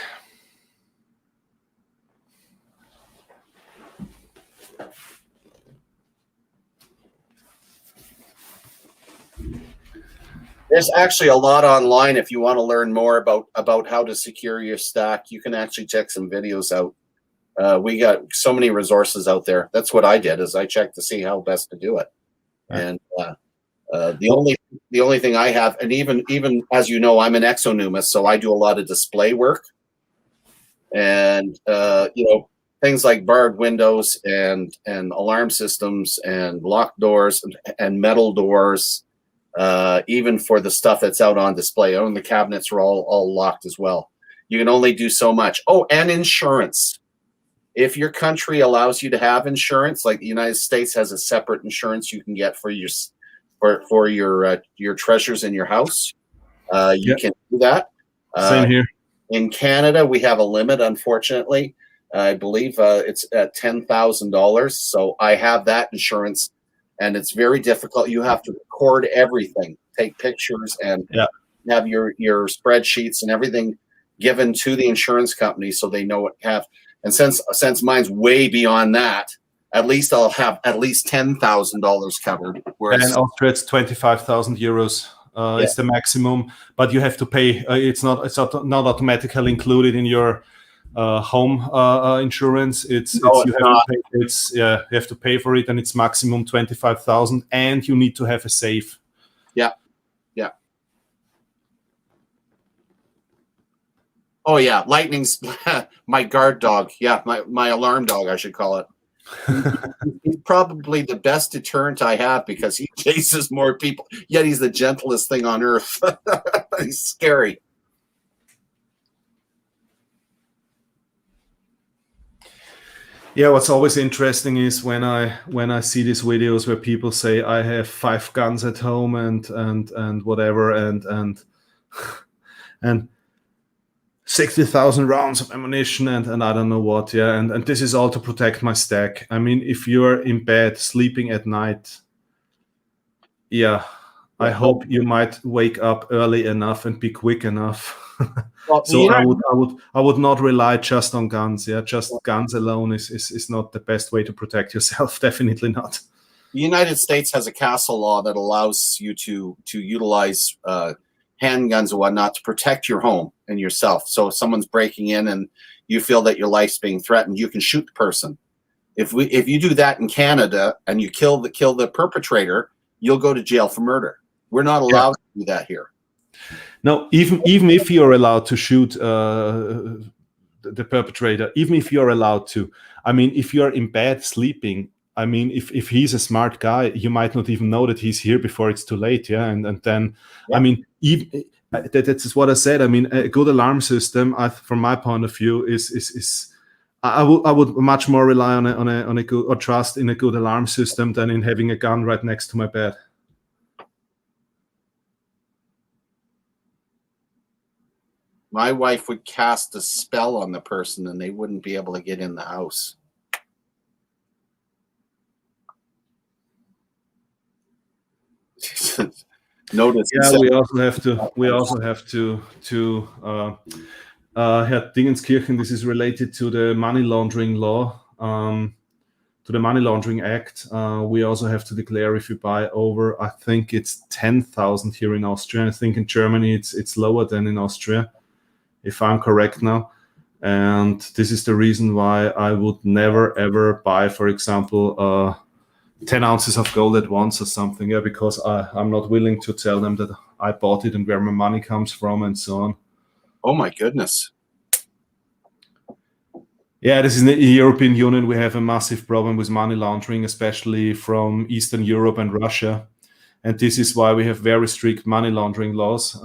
There's actually a lot online if you want to learn more about how to secure your stack. You can actually check some videos out. We got so many resources out there. That's what I did, is I checked to see how best to do it. And the only thing I have, and even as you know, I'm an exonumis, so I do a lot of display work. And things like barred windows and alarm systems and locked doors and metal doors. Even for the stuff that's out on display. Oh, and the cabinets are all locked as well. You can only do so much. Oh, and insurance. If your country allows you to have insurance, like the United States has a separate insurance you can get for your treasures in your house, you can do that. Same here. In Canada, we have a limit, unfortunately. I believe it's at $10,000. So I have that insurance. And it's very difficult. You have to record everything, take pictures, and have your spreadsheets and everything given to the insurance company so they know what you have. And since mine's way beyond that, at least I'll have at least $10,000 covered. Whereas and Austria, it's 25,000 euros. It's the maximum, but you have to pay. It's not automatically included in your home insurance. You have to pay for it, and it's maximum 25,000, and you need to have a safe. Yeah. Oh yeah, Lightning's my guard dog. Yeah, my alarm dog, I should call it. He's probably the best deterrent I have because he chases more people. Yet he's the gentlest thing on earth. He's scary. Yeah, what's always interesting is when I see these videos where people say I have 5 guns at home and whatever and 60,000 rounds of ammunition and I don't know what, yeah, and this is all to protect my stack. I mean, if you're in bed sleeping at night, yeah, I hope you might wake up early enough and be quick enough. Well, So I would not rely just on guns. Yeah, just guns alone is not the best way to protect yourself. Definitely not. the United States has a castle law that allows you to utilize handguns and whatnot to protect your home and yourself. So if someone's breaking in and you feel that your life's being threatened, you can shoot the person. If you do that in Canada and you kill the perpetrator, you'll go to jail for murder. We're not allowed to do that here. No, even if you're allowed to shoot the perpetrator, even if you're allowed to, I mean, if you're in bed sleeping, I mean, if he's a smart guy, you might not even know that he's here before it's too late, yeah. And then, I mean, even that's what I said. I mean, a good alarm system, from my point of view, is I would much more rely on a good, or trust in a good alarm system than in having a gun right next to my bed. My wife would cast a spell on the person and they wouldn't be able to get in the house. Notice. Yeah, we also have to Herr Dingenskirchen, this is related to the money laundering law, to the Money Laundering Act. We also have to declare if you buy over, I think it's 10,000 here in Austria. I think in Germany it's lower than in Austria, if I'm correct now. And this is the reason why I would never ever buy, for example, 10 ounces of gold at once or something, yeah, because I'm not willing to tell them that I bought it and where my money comes from and so on. Oh my goodness. Yeah, this is in the European Union. We have a massive problem with money laundering, especially from Eastern Europe and Russia. And this is why we have very strict money laundering laws.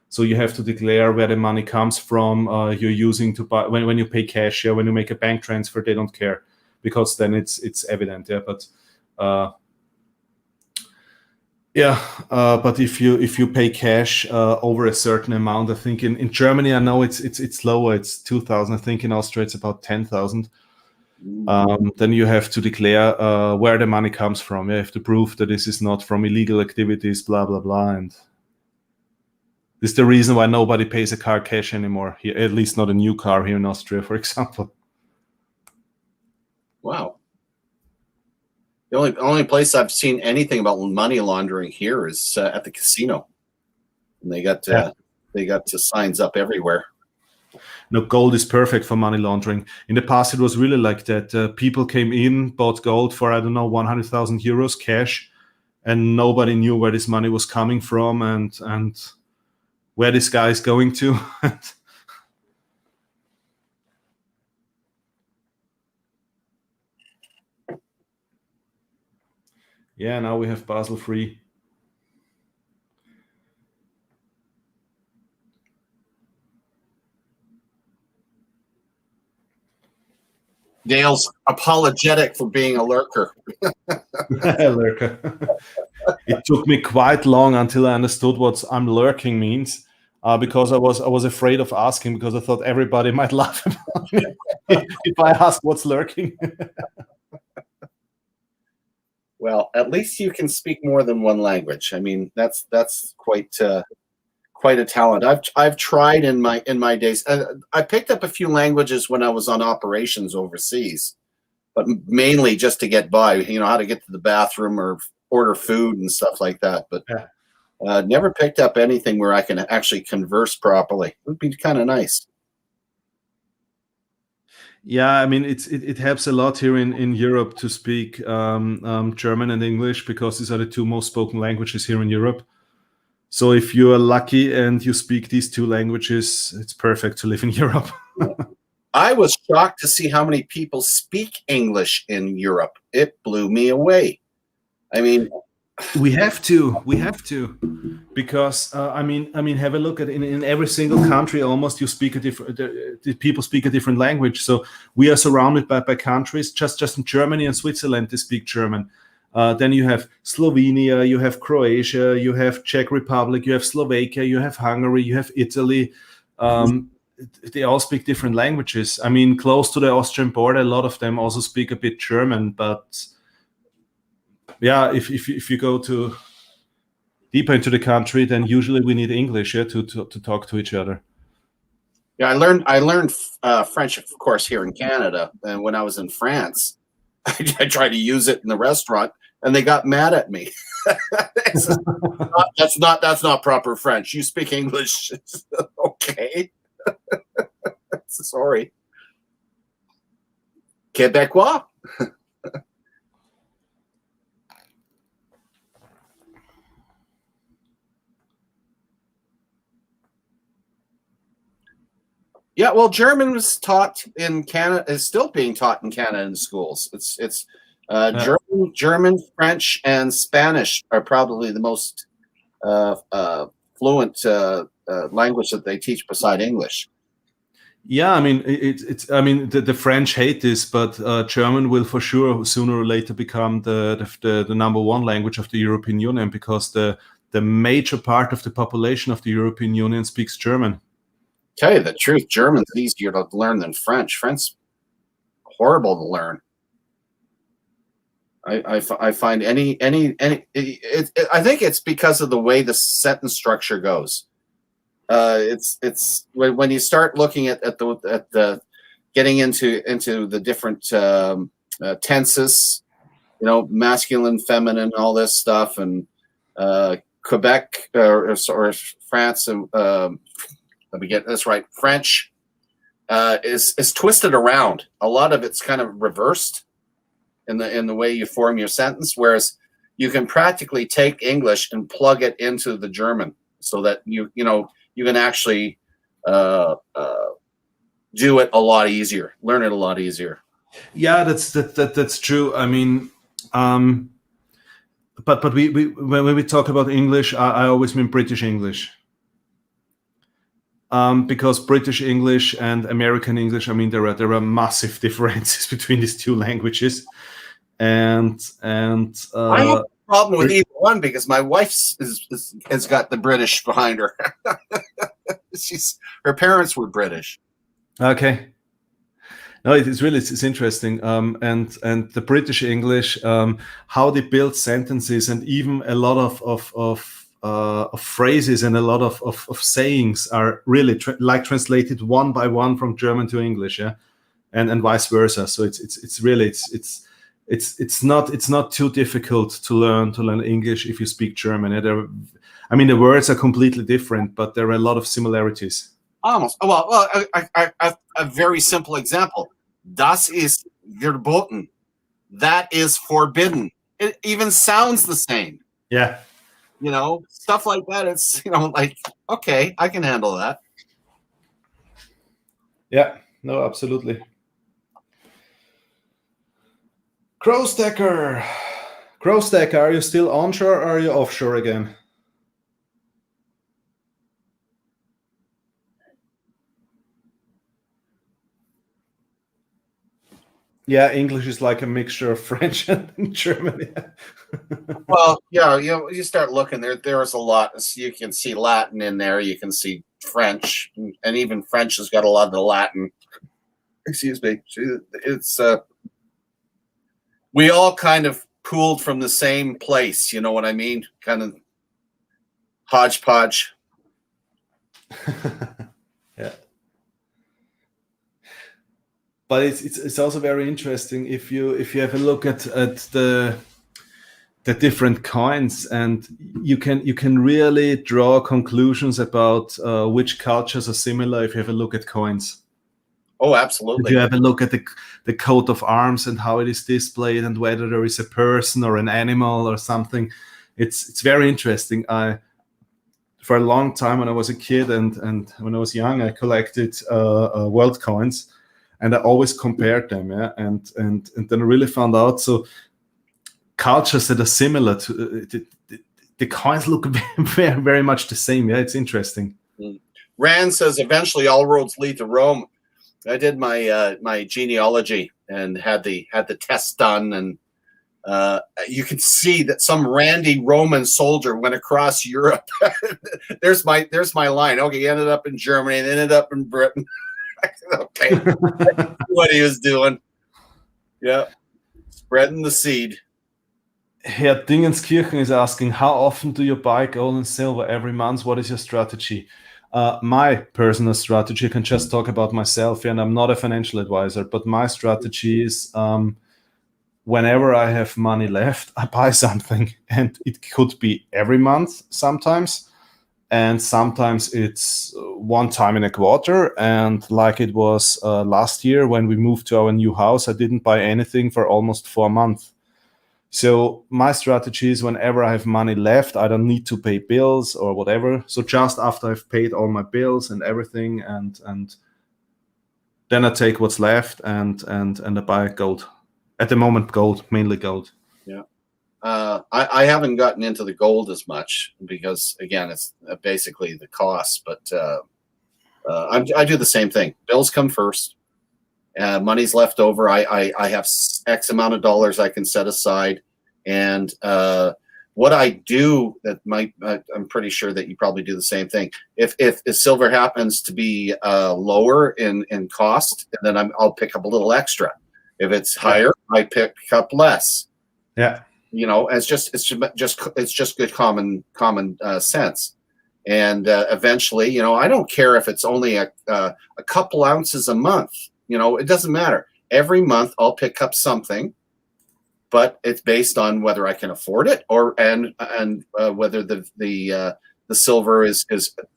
So you have to declare where the money comes from. You're using to buy when you pay cash. Yeah, when you make a bank transfer, they don't care because then it's evident. Yeah, but but if you pay cash over a certain amount, I think in Germany I know it's lower. It's 2,000. I think in Austria it's about 10,000. Then you have to declare where the money comes from. You have to prove that this is not from illegal activities. Blah blah blah. And this is the reason why nobody pays a car cash anymore here, at least not a new car here in Austria, for example. Wow. The only place I've seen anything about money laundering here is at the casino. And they got signs up everywhere. No, gold is perfect for money laundering. In the past, it was really like that. People came in, bought gold for, I don't know, 100,000 euros cash, and nobody knew where this money was coming from and where this guy is going to. Yeah, now we have Basel free. Dale's apologetic for being a lurker. Lurker. It took me quite long until I understood what I'm lurking means, because I was afraid of asking because I thought everybody might laugh about me if I ask what's lurking. Well, at least you can speak more than one language. I mean, that's quite a talent. I've tried in my days. I picked up a few languages when I was on operations overseas, but mainly just to get by. You know, how to get to the bathroom or order food and stuff like that. But never picked up anything where I can actually converse properly. It would be kind of nice. Yeah, I mean, it helps a lot here in Europe to speak German and English because these are the two most spoken languages here in Europe. So if you are lucky and you speak these two languages, it's perfect to live in Europe. I was shocked to see how many people speak English in Europe. It blew me away. I mean, We have to, because I mean, have a look at in every single country almost you speak a different. The people speak a different language. So we are surrounded by countries. Just in Germany and Switzerland they speak German. Then you have Slovenia, you have Croatia, you have Czech Republic, you have Slovakia, you have Hungary, you have Italy. They all speak different languages. I mean, close to the Austrian border, a lot of them also speak a bit German, but yeah, if you go to deeper into the country, then usually we need English, yeah, to talk to each other. Yeah, I learned French, of course, here in Canada, and when I was in France, I tried to use it in the restaurant, and they got mad at me. That's not proper French. You speak English. Okay. Sorry. Québécois. Yeah, well, German was taught in Canada, is still being taught in Canada in schools. It's German, French, and Spanish are probably the most fluent language that they teach beside English. Yeah, I mean, I mean, the French hate this, but German will for sure sooner or later become the number one language of the European Union, because the major part of the population of the European Union speaks German. Tell you the truth, German's easier to learn than French. French horrible to learn. I find I think it's because of the way the sentence structure goes. It's when you start looking at the getting into the different tenses, you know, masculine, feminine, all this stuff, and Quebec or France and let me get this right. French is twisted around. A lot of it's kind of reversed in the way you form your sentence, whereas you can practically take English and plug it into the German, so that you can actually do it a lot easier, learn it a lot easier. Yeah, that's true. I mean, but we when we talk about English, I always mean British English. Because British English and American English, I mean, there are massive differences between these two languages, and I have a problem with either one because my wife has got the British behind her. Her parents were British. Okay. No, it's interesting, and the British English, how they build sentences, and even a lot of phrases and a lot of sayings are really translated one by one from German to English, yeah, and vice versa. So it's not too difficult to learn English if you speak German. Yeah? I mean, the words are completely different, but there are a lot of similarities. Almost. Well, a very simple example. Das ist verboten. That is forbidden. It even sounds the same. Yeah. You know, stuff like that. It's, like, okay, I can handle that. Yeah, no, absolutely. Crowstacker, are you still onshore or are you offshore again? Yeah, English is like a mixture of French and German. Well, yeah, you start looking there's a lot. You can see Latin in there. You can see French, and even French has got a lot of the Latin. Excuse me. It's we all kind of pooled from the same place. You know what I mean? Kind of hodgepodge. Yeah. But it's also very interesting if you have a look at the different coins, and you can really draw conclusions about which cultures are similar if you have a look at coins. Oh, absolutely. If you have a look at the coat of arms and how it is displayed, and whether there is a person or an animal or something, it's very interesting. For a long time when I was a kid and when I was young, I collected world coins. And I always compared them, yeah, and then I really found out. So cultures that are similar to the coins look very, very much the same. Yeah, it's interesting. Rand says eventually all roads lead to Rome. I did my my genealogy and had the test done, and you can see that some randy Roman soldier went across Europe. there's my line. Okay, he ended up in Germany and ended up in Britain. Okay, what he was doing. Yeah, spreading the seed. Herr Dingenskirchen is asking, how often do you buy gold and silver every month? What is your strategy? My personal strategy, I can just talk about myself, and I'm not a financial advisor, but my strategy is whenever I have money left, I buy something, and it could be every month sometimes, and sometimes it's one time in a quarter. And like it was last year when we moved to our new house, I didn't buy anything for almost 4 months. So my strategy is whenever I have money left, I don't need to pay bills or whatever. So just after I've paid all my bills and everything, and then I take what's left and I buy gold. At the moment, gold, mainly gold. Yeah. I haven't gotten into the gold as much because, again, it's basically the cost. But I do the same thing. Bills come first. Money's left over. I have X amount of dollars I can set aside. And what I do that I'm pretty sure that you probably do the same thing. If silver happens to be lower in cost, then I'll pick up a little extra. If it's higher, I pick up less. Yeah. You know, it's just good common sense. And eventually, you know, I don't care if it's only a couple ounces a month. You know, it doesn't matter. Every month I'll pick up something, but it's based on whether I can afford it and whether the silver is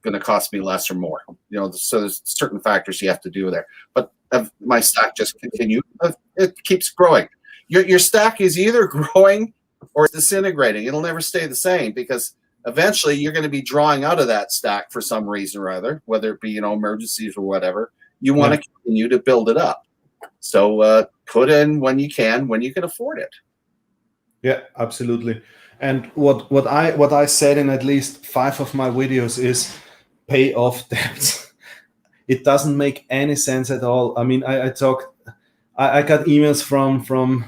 going to cost me less or more. You know, so there's certain factors you have to do there. But my stack just continues. It keeps growing. Your stack is either growing or disintegrating. It'll never stay the same because eventually you're going to be drawing out of that stack for some reason or other, whether it be, you know, emergencies or whatever. You want to continue to build it up. So put in when you can afford it. Yeah, absolutely. And what I said in at least 5 of my videos is pay off debts. It doesn't make any sense at all. I mean, I got emails from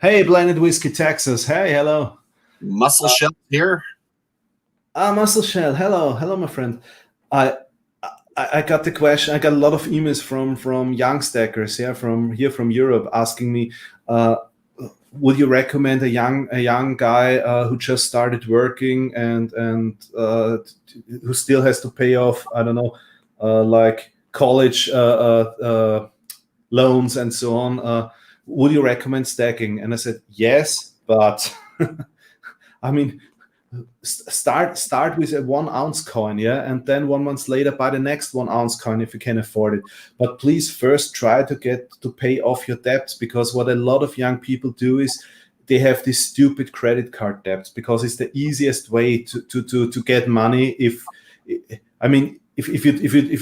hey, Blended Whiskey, Texas. Hey, hello. Muscle Shell here. Muscle Shell. Hello, my friend. I got the question. I got a lot of emails from young stackers, from Europe, asking me, would you recommend a young guy who just started working and who still has to pay off, I don't know, like college loans and so on? Would you recommend stacking? And I said yes, but I mean, start with a 1 ounce coin, and then 1 month later buy the next 1 ounce coin if you can afford it. But please first try to pay off your debts, because what a lot of young people do is they have these stupid credit card debts because it's the easiest way to get money. If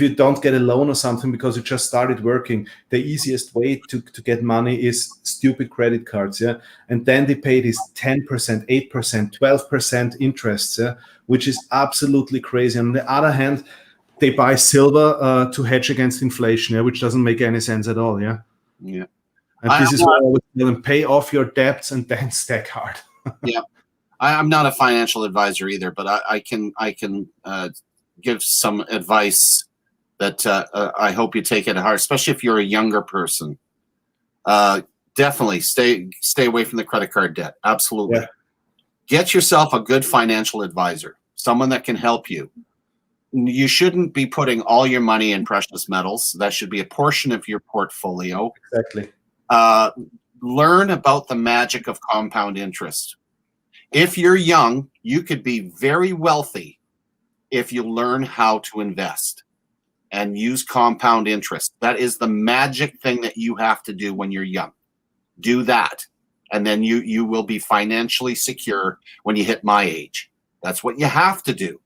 you don't get a loan or something because you just started working, the easiest way to get money is stupid credit cards, and then they pay this 10%, 8%, 12% interest, which is absolutely crazy. On the other hand, they buy silver to hedge against inflation, which doesn't make any sense at all. Yeah. And this is why I would tell them, pay off your debts and then stack hard. Yeah, I'm not a financial advisor either, but I can give some advice that I hope you take it at heart, especially if you're a younger person. Definitely stay away from the credit card debt. Absolutely. Yeah. Get yourself a good financial advisor, someone that can help you. You shouldn't be putting all your money in precious metals. That should be a portion of your portfolio. Exactly. Learn about the magic of compound interest. If you're young, you could be very wealthy if you learn how to invest and use compound interest. That is the magic thing that you have to do when you're young. Do that, and then you will be financially secure when you hit my age. That's what you have to do.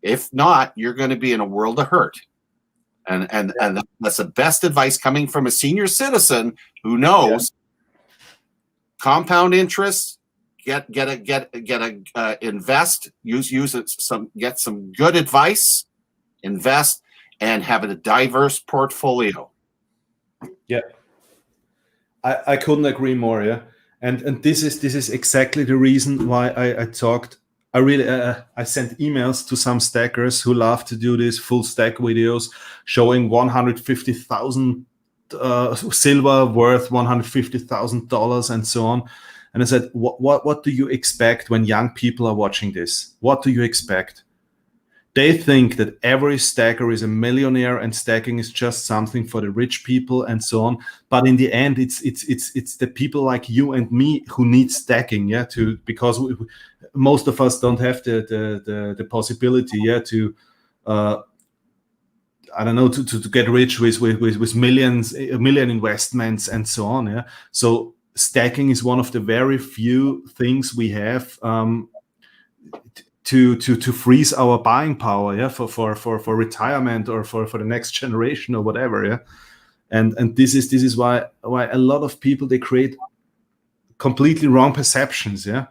If not, you're going to be in a world of hurt. And that's the best advice coming from a senior citizen who knows compound interest, invest, use it, get some good advice, invest, and have a diverse portfolio. Yeah, I couldn't agree more. Yeah, and this is exactly the reason why I talked. I sent emails to some stackers who love to do these full stack videos showing 150,000 silver worth $150,000 and so on. And I said, what do you expect when young people are watching this? What do you expect? They think that every stacker is a millionaire and stacking is just something for the rich people and so on. But in the end, it's the people like you and me who need stacking, yeah, because most of us don't have the possibility, yeah, to I don't know, to get rich with million investments and so on, yeah. So stacking is one of the very few things we have to freeze our buying power, yeah, for retirement or for the next generation or whatever, yeah. And this is why a lot of people, they create completely wrong perceptions, yeah.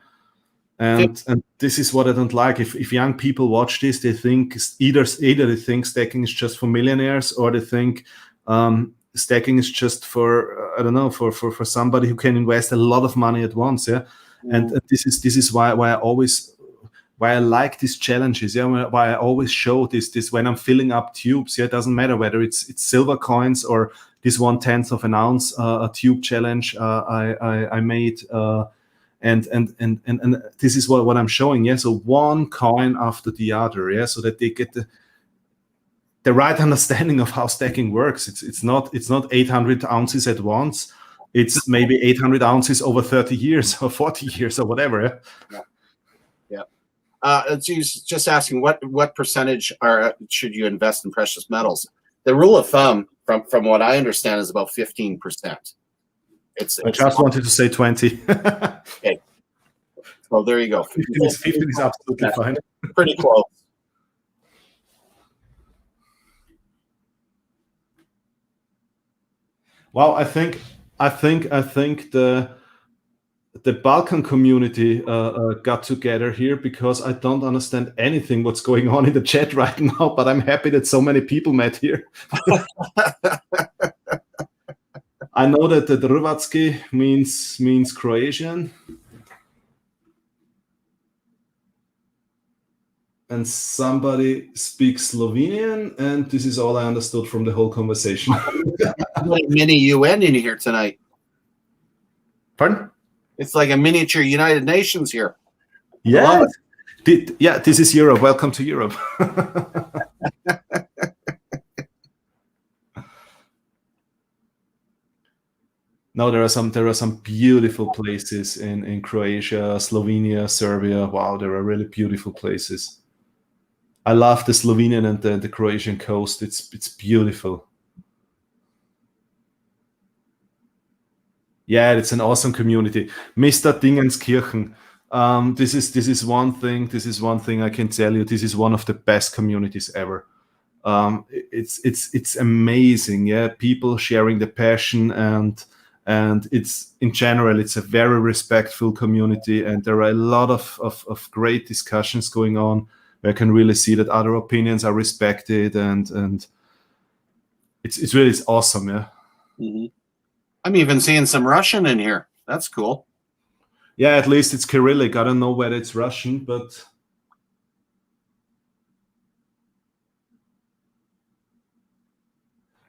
And this is what I don't like. If young people watch this, they think either they think stacking is just for millionaires, or they think stacking is just for I don't know, for somebody who can invest a lot of money at once, yeah. And this is why I like these challenges, yeah. Why I always show this when I'm filling up tubes. Yeah, it doesn't matter whether it's silver coins or this 1/10 of an ounce a tube challenge I made. And this is what I'm showing, yeah. So one coin after the other, yeah, so that they get the right understanding of how stacking works. It's not 800 ounces at once. It's maybe 800 ounces over 30 years or 40 years or whatever. Yeah. Just asking what percentage should you invest in precious metals? The rule of thumb, from what I understand, is about 15%. I just wanted to say 20. Okay. Well, there you go. 15 is absolutely fine. Pretty close. Well, I think the Balkan community got together here because I don't understand anything what's going on in the chat right now, but I'm happy that so many people met here. I know that the Hrvatski means Croatian. And somebody speaks Slovenian, and this is all I understood from the whole conversation. Mini UN in here tonight. Pardon? It's like a miniature United Nations here. Yeah. This is Europe. Welcome to Europe. No, there are some beautiful places in Croatia, Slovenia, Serbia. Wow, there are really beautiful places. I love the Slovenian and the Croatian coast. It's beautiful. Yeah, it's an awesome community. Mr. Dingenskirchen. This is one thing. This is one thing I can tell you. This is one of the best communities ever. It's amazing. Yeah, people sharing the passion and it's in general it's a very respectful community, and there are a lot of great discussions going on. I can really see that other opinions are respected, and it's really awesome, yeah. Mm-hmm. I'm even seeing some Russian in here. That's cool. Yeah, at least it's Cyrillic. I don't know whether it's Russian, but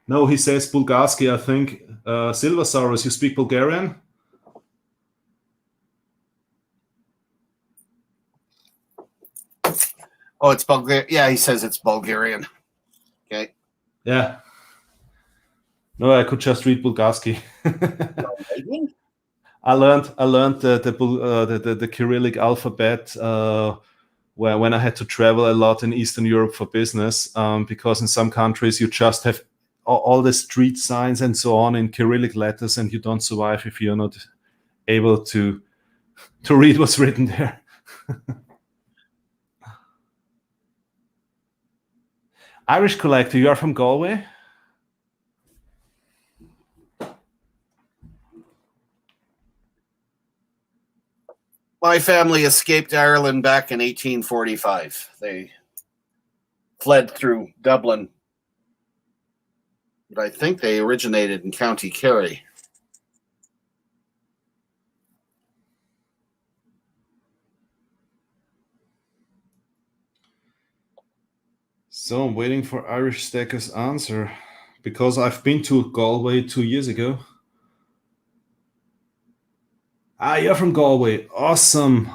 no, he says Bulgarski. I think Silversaurus, you speak Bulgarian? Oh, it's Bulgarian. Yeah, he says it's Bulgarian. Okay. Yeah. No, I could just read Bulgarski. I learned the Cyrillic alphabet when I had to travel a lot in Eastern Europe for business, because in some countries you just have all the street signs and so on in Cyrillic letters, and you don't survive if you're not able to read what's written there. Irish collector, you are from Galway? My family escaped Ireland back in 1845. They fled through Dublin, but I think they originated in County Kerry. So I'm waiting for Irish Stacker's answer because I've been to Galway 2 years ago. Ah, you're from Galway. Awesome.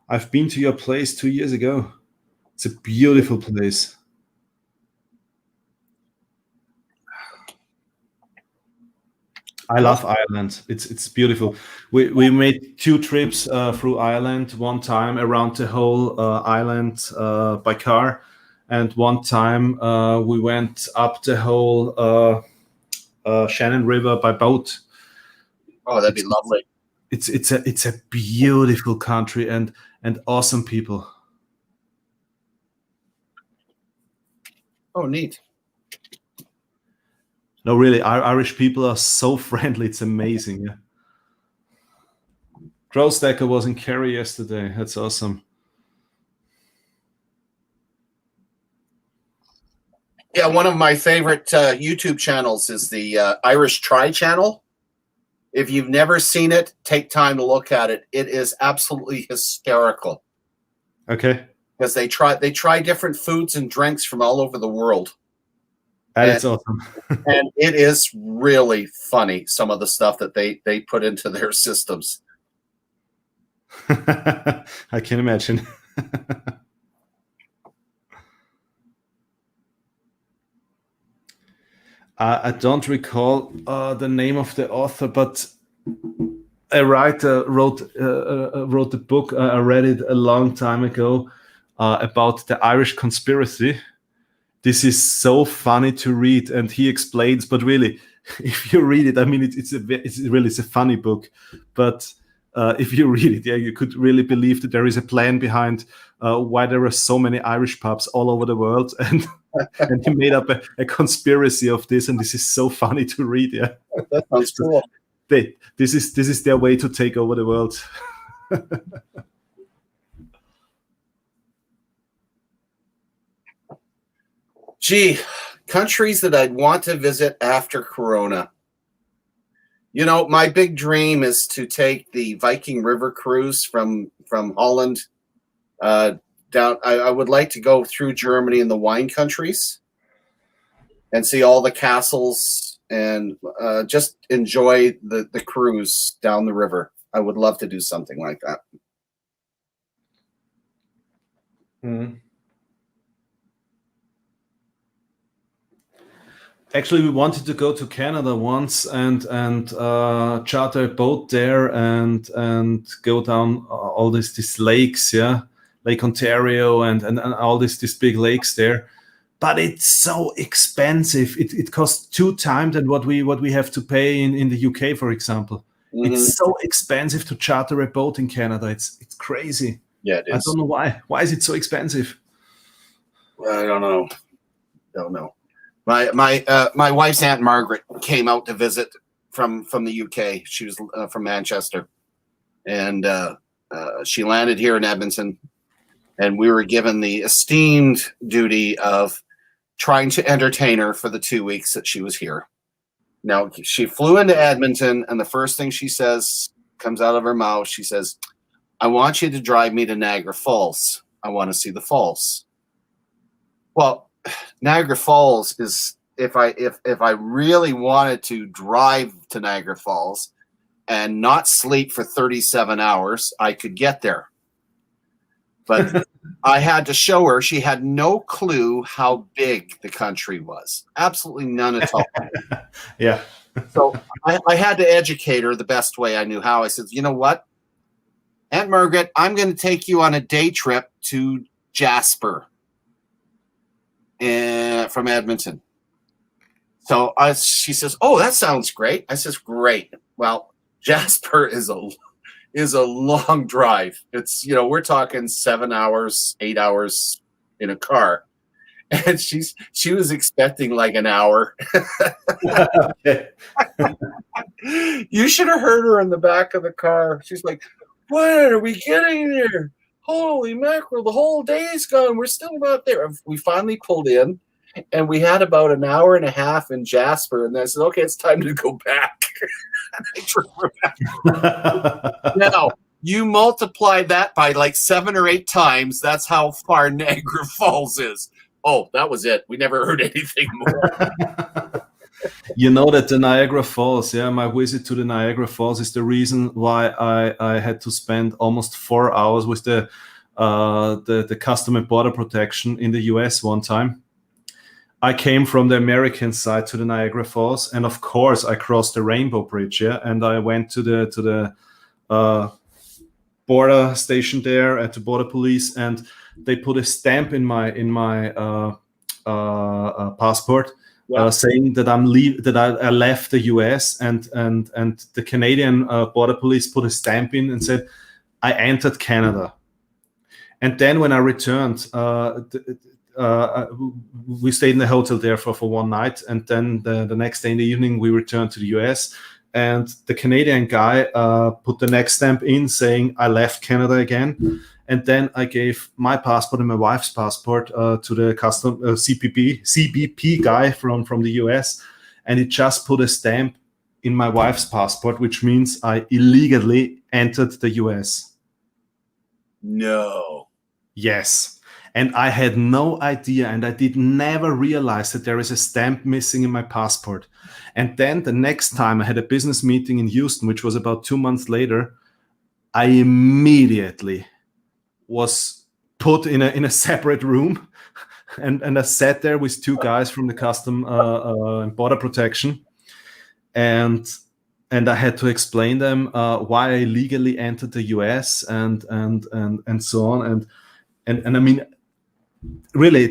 I've been to your place 2 years ago. It's a beautiful place. I love Ireland. It's beautiful. We made 2 trips through Ireland. One time around the whole island by car, and one time we went up the whole Shannon River by boat. Oh, that'd be lovely. It's a beautiful country and awesome people. Oh, neat. No, really, Irish people are so friendly. It's amazing. Yeah. Growstacker was in Kerry yesterday. That's awesome. Yeah, one of my favorite YouTube channels is the Irish Try channel. If you've never seen it, take time to look at it. It is absolutely hysterical. Okay. Because they try different foods and drinks from all over the world. That's awesome. And it is really funny, some of the stuff that they put into their systems. I can imagine. I don't recall the name of the author, but a writer wrote the book. I read it a long time ago about the Irish conspiracy. This is so funny to read, and he explains. But really, if you read it, I mean, it's a funny book. But if you read it, yeah, you could really believe that there is a plan behind why there are so many Irish pubs all over the world, and he made up a conspiracy of this, and this is so funny to read. Yeah, that sounds cool. This is their way to take over the world. Gee, countries that I'd want to visit after Corona. You know, my big dream is to take the Viking River cruise from Holland down. I would like to go through Germany and the wine countries and see all the castles and just enjoy the cruise down the river. I would love to do something like that. Mm. Actually, we wanted to go to Canada once and charter a boat there and go down all these lakes, yeah, Lake Ontario and all these big lakes there. But it's so expensive. It costs 2 times than what we have to pay in the UK, for example. Mm-hmm. It's so expensive to charter a boat in Canada. It's crazy. Yeah, it is. I don't know why. Why is it so expensive? I don't know. Don't know. My wife's Aunt Margaret came out to visit from the UK. She was from Manchester, and she landed here in Edmonton, and we were given the esteemed duty of trying to entertain her for the 2 weeks that she was here. Now, she flew into Edmonton, and the first thing she says comes out of her mouth. She says, "I want you to drive me to Niagara Falls. I want to see the falls." Well, Niagara Falls is, if I really wanted to drive to Niagara Falls and not sleep for 37 hours, I could get there. But I had to show her. She had no clue how big the country was. Absolutely none at all. Yeah. So I had to educate her the best way I knew how. I said, "You know what, Aunt Margaret, I'm going to take you on a day trip to Jasper from Edmonton." So she says, "Oh, that sounds great." I says, "Great. Well, Jasper is a long drive. It's, we're talking 7 hours, 8 hours in a car." And she was expecting like an hour. You should have heard her in the back of the car. She's like, when are we getting there? Holy mackerel, the whole day's gone. We're still not there. We finally pulled in, and we had about an hour and a half in Jasper, and I said, okay, it's time to go back. I drove back. Now, you multiply that by like 7 or 8 times. That's how far Niagara Falls is. Oh, that was it. We never heard anything more. You know that the Niagara Falls, my visit to the Niagara Falls is the reason why I had to spend almost 4 hours with the Custom and Border Protection in the US one time. I came from the American side to the Niagara Falls, and of course I crossed the Rainbow Bridge, and I went to the border station there at the border police, and they put a stamp in my passport. Saying that I left the US, and the Canadian border police put a stamp in and said I entered Canada. And then when I returned, we stayed in the hotel there for one night, and then the next day in the evening we returned to the US, and the Canadian guy put the next stamp in saying I left Canada again. And then I gave my passport and my wife's passport to the custom CBP guy from the US, and he just put a stamp in my wife's passport, which means I illegally entered the US. No. Yes. And I had no idea, and I did never realize that there is a stamp missing in my passport. And then the next time I had a business meeting in Houston, which was about 2 months later, I immediately was put in a separate room, and I sat there with 2 guys from the Custom and Border Protection, and I had to explain them why I legally entered the US and so on, and I mean, really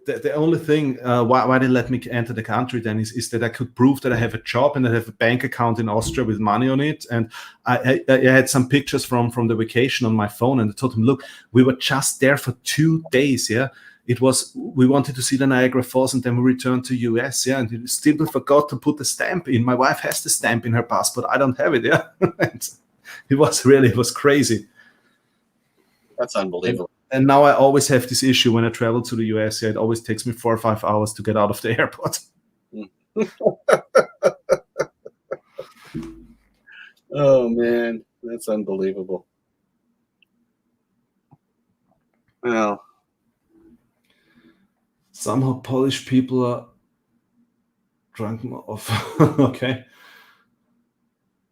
the only thing why they let me enter the country then is that I could prove that I have a job and I have a bank account in Austria with money on it. And I had some pictures from the vacation on my phone, and I told him, look, we were just there for 2 days. We wanted to see the Niagara Falls, and then we returned to US. And he still forgot to put the stamp in. My wife has the stamp in her passport. I don't have it. It was crazy. That's unbelievable. And now I always have this issue when I travel to the US. It always takes me 4 or 5 hours to get out of the airport. Oh, man. That's unbelievable. Well, somehow Polish people are drunk off. Okay.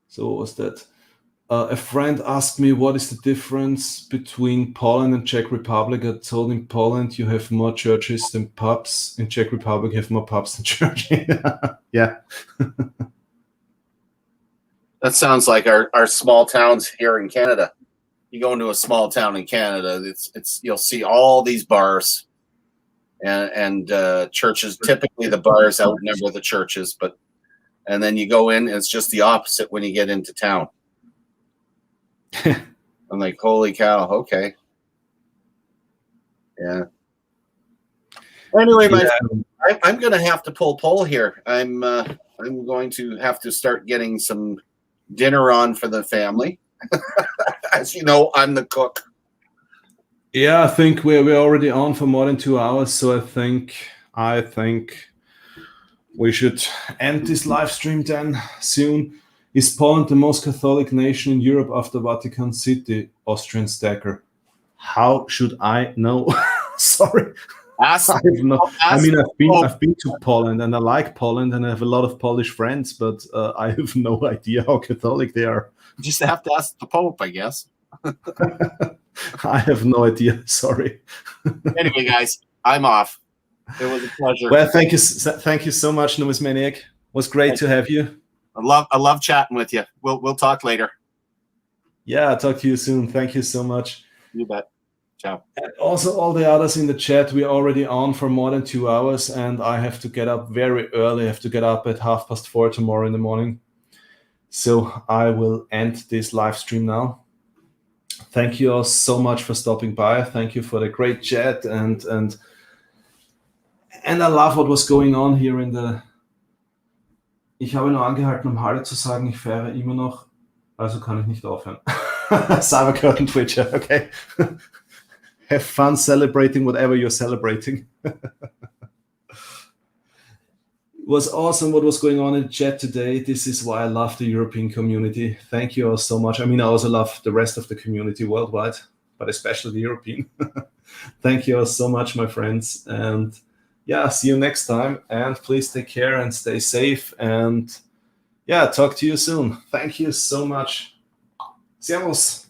So what was that? A friend asked me what is the difference between Poland and Czech Republic. I told him Poland you have more churches than pubs. In Czech Republic you have more pubs than churches. Yeah. that sounds like our small towns here in Canada. You go into a small town in Canada, it's you'll see all these bars and churches. Typically the bars outnumber the churches, and then you go in, and it's just the opposite when you get into town. I'm like, holy cow, okay. Yeah. Anyway, I'm going to have to pull pole here. I'm going to have to start getting some dinner on for the family. As you know, I'm the cook. Yeah, I think we're already on for more than 2 hours, so I think we should end this live stream then soon. Is Poland the most Catholic nation in Europe after Vatican City? Austrian Stacker. How should I know? Sorry. I've been to Poland, and I like Poland, and I have a lot of Polish friends, but I have no idea how Catholic they are. You just have to ask the Pope, I guess. I have no idea. Sorry. Anyway, guys, I'm off. It was a pleasure. Well, thank you so much, Numismaniac. It was great to have you. I love chatting with you. We'll talk later. Yeah, I'll talk to you soon. Thank you so much. You bet. Ciao. And also, all the others in the chat, we're already on for more than 2 hours, and I have to get up very early. I have to get up at 4:30 tomorrow in the morning. So I will end this live stream now. Thank you all so much for stopping by. Thank you for the great chat, and I love what was going on here in the. Ich habe nur angehalten, Hallo zu sagen. Ich feiere immer noch, also kann ich nicht aufhören. Cyber Curtain Twitcher. Okay. Have fun celebrating whatever you're celebrating. It was awesome what was going on in chat today. This is why I love the European community. Thank you all so much. I mean, I also love the rest of the community worldwide, but especially the European. Thank you all so much, my friends. And yeah, see you next time. And please take care and stay safe. And yeah, talk to you soon. Thank you so much. Servus.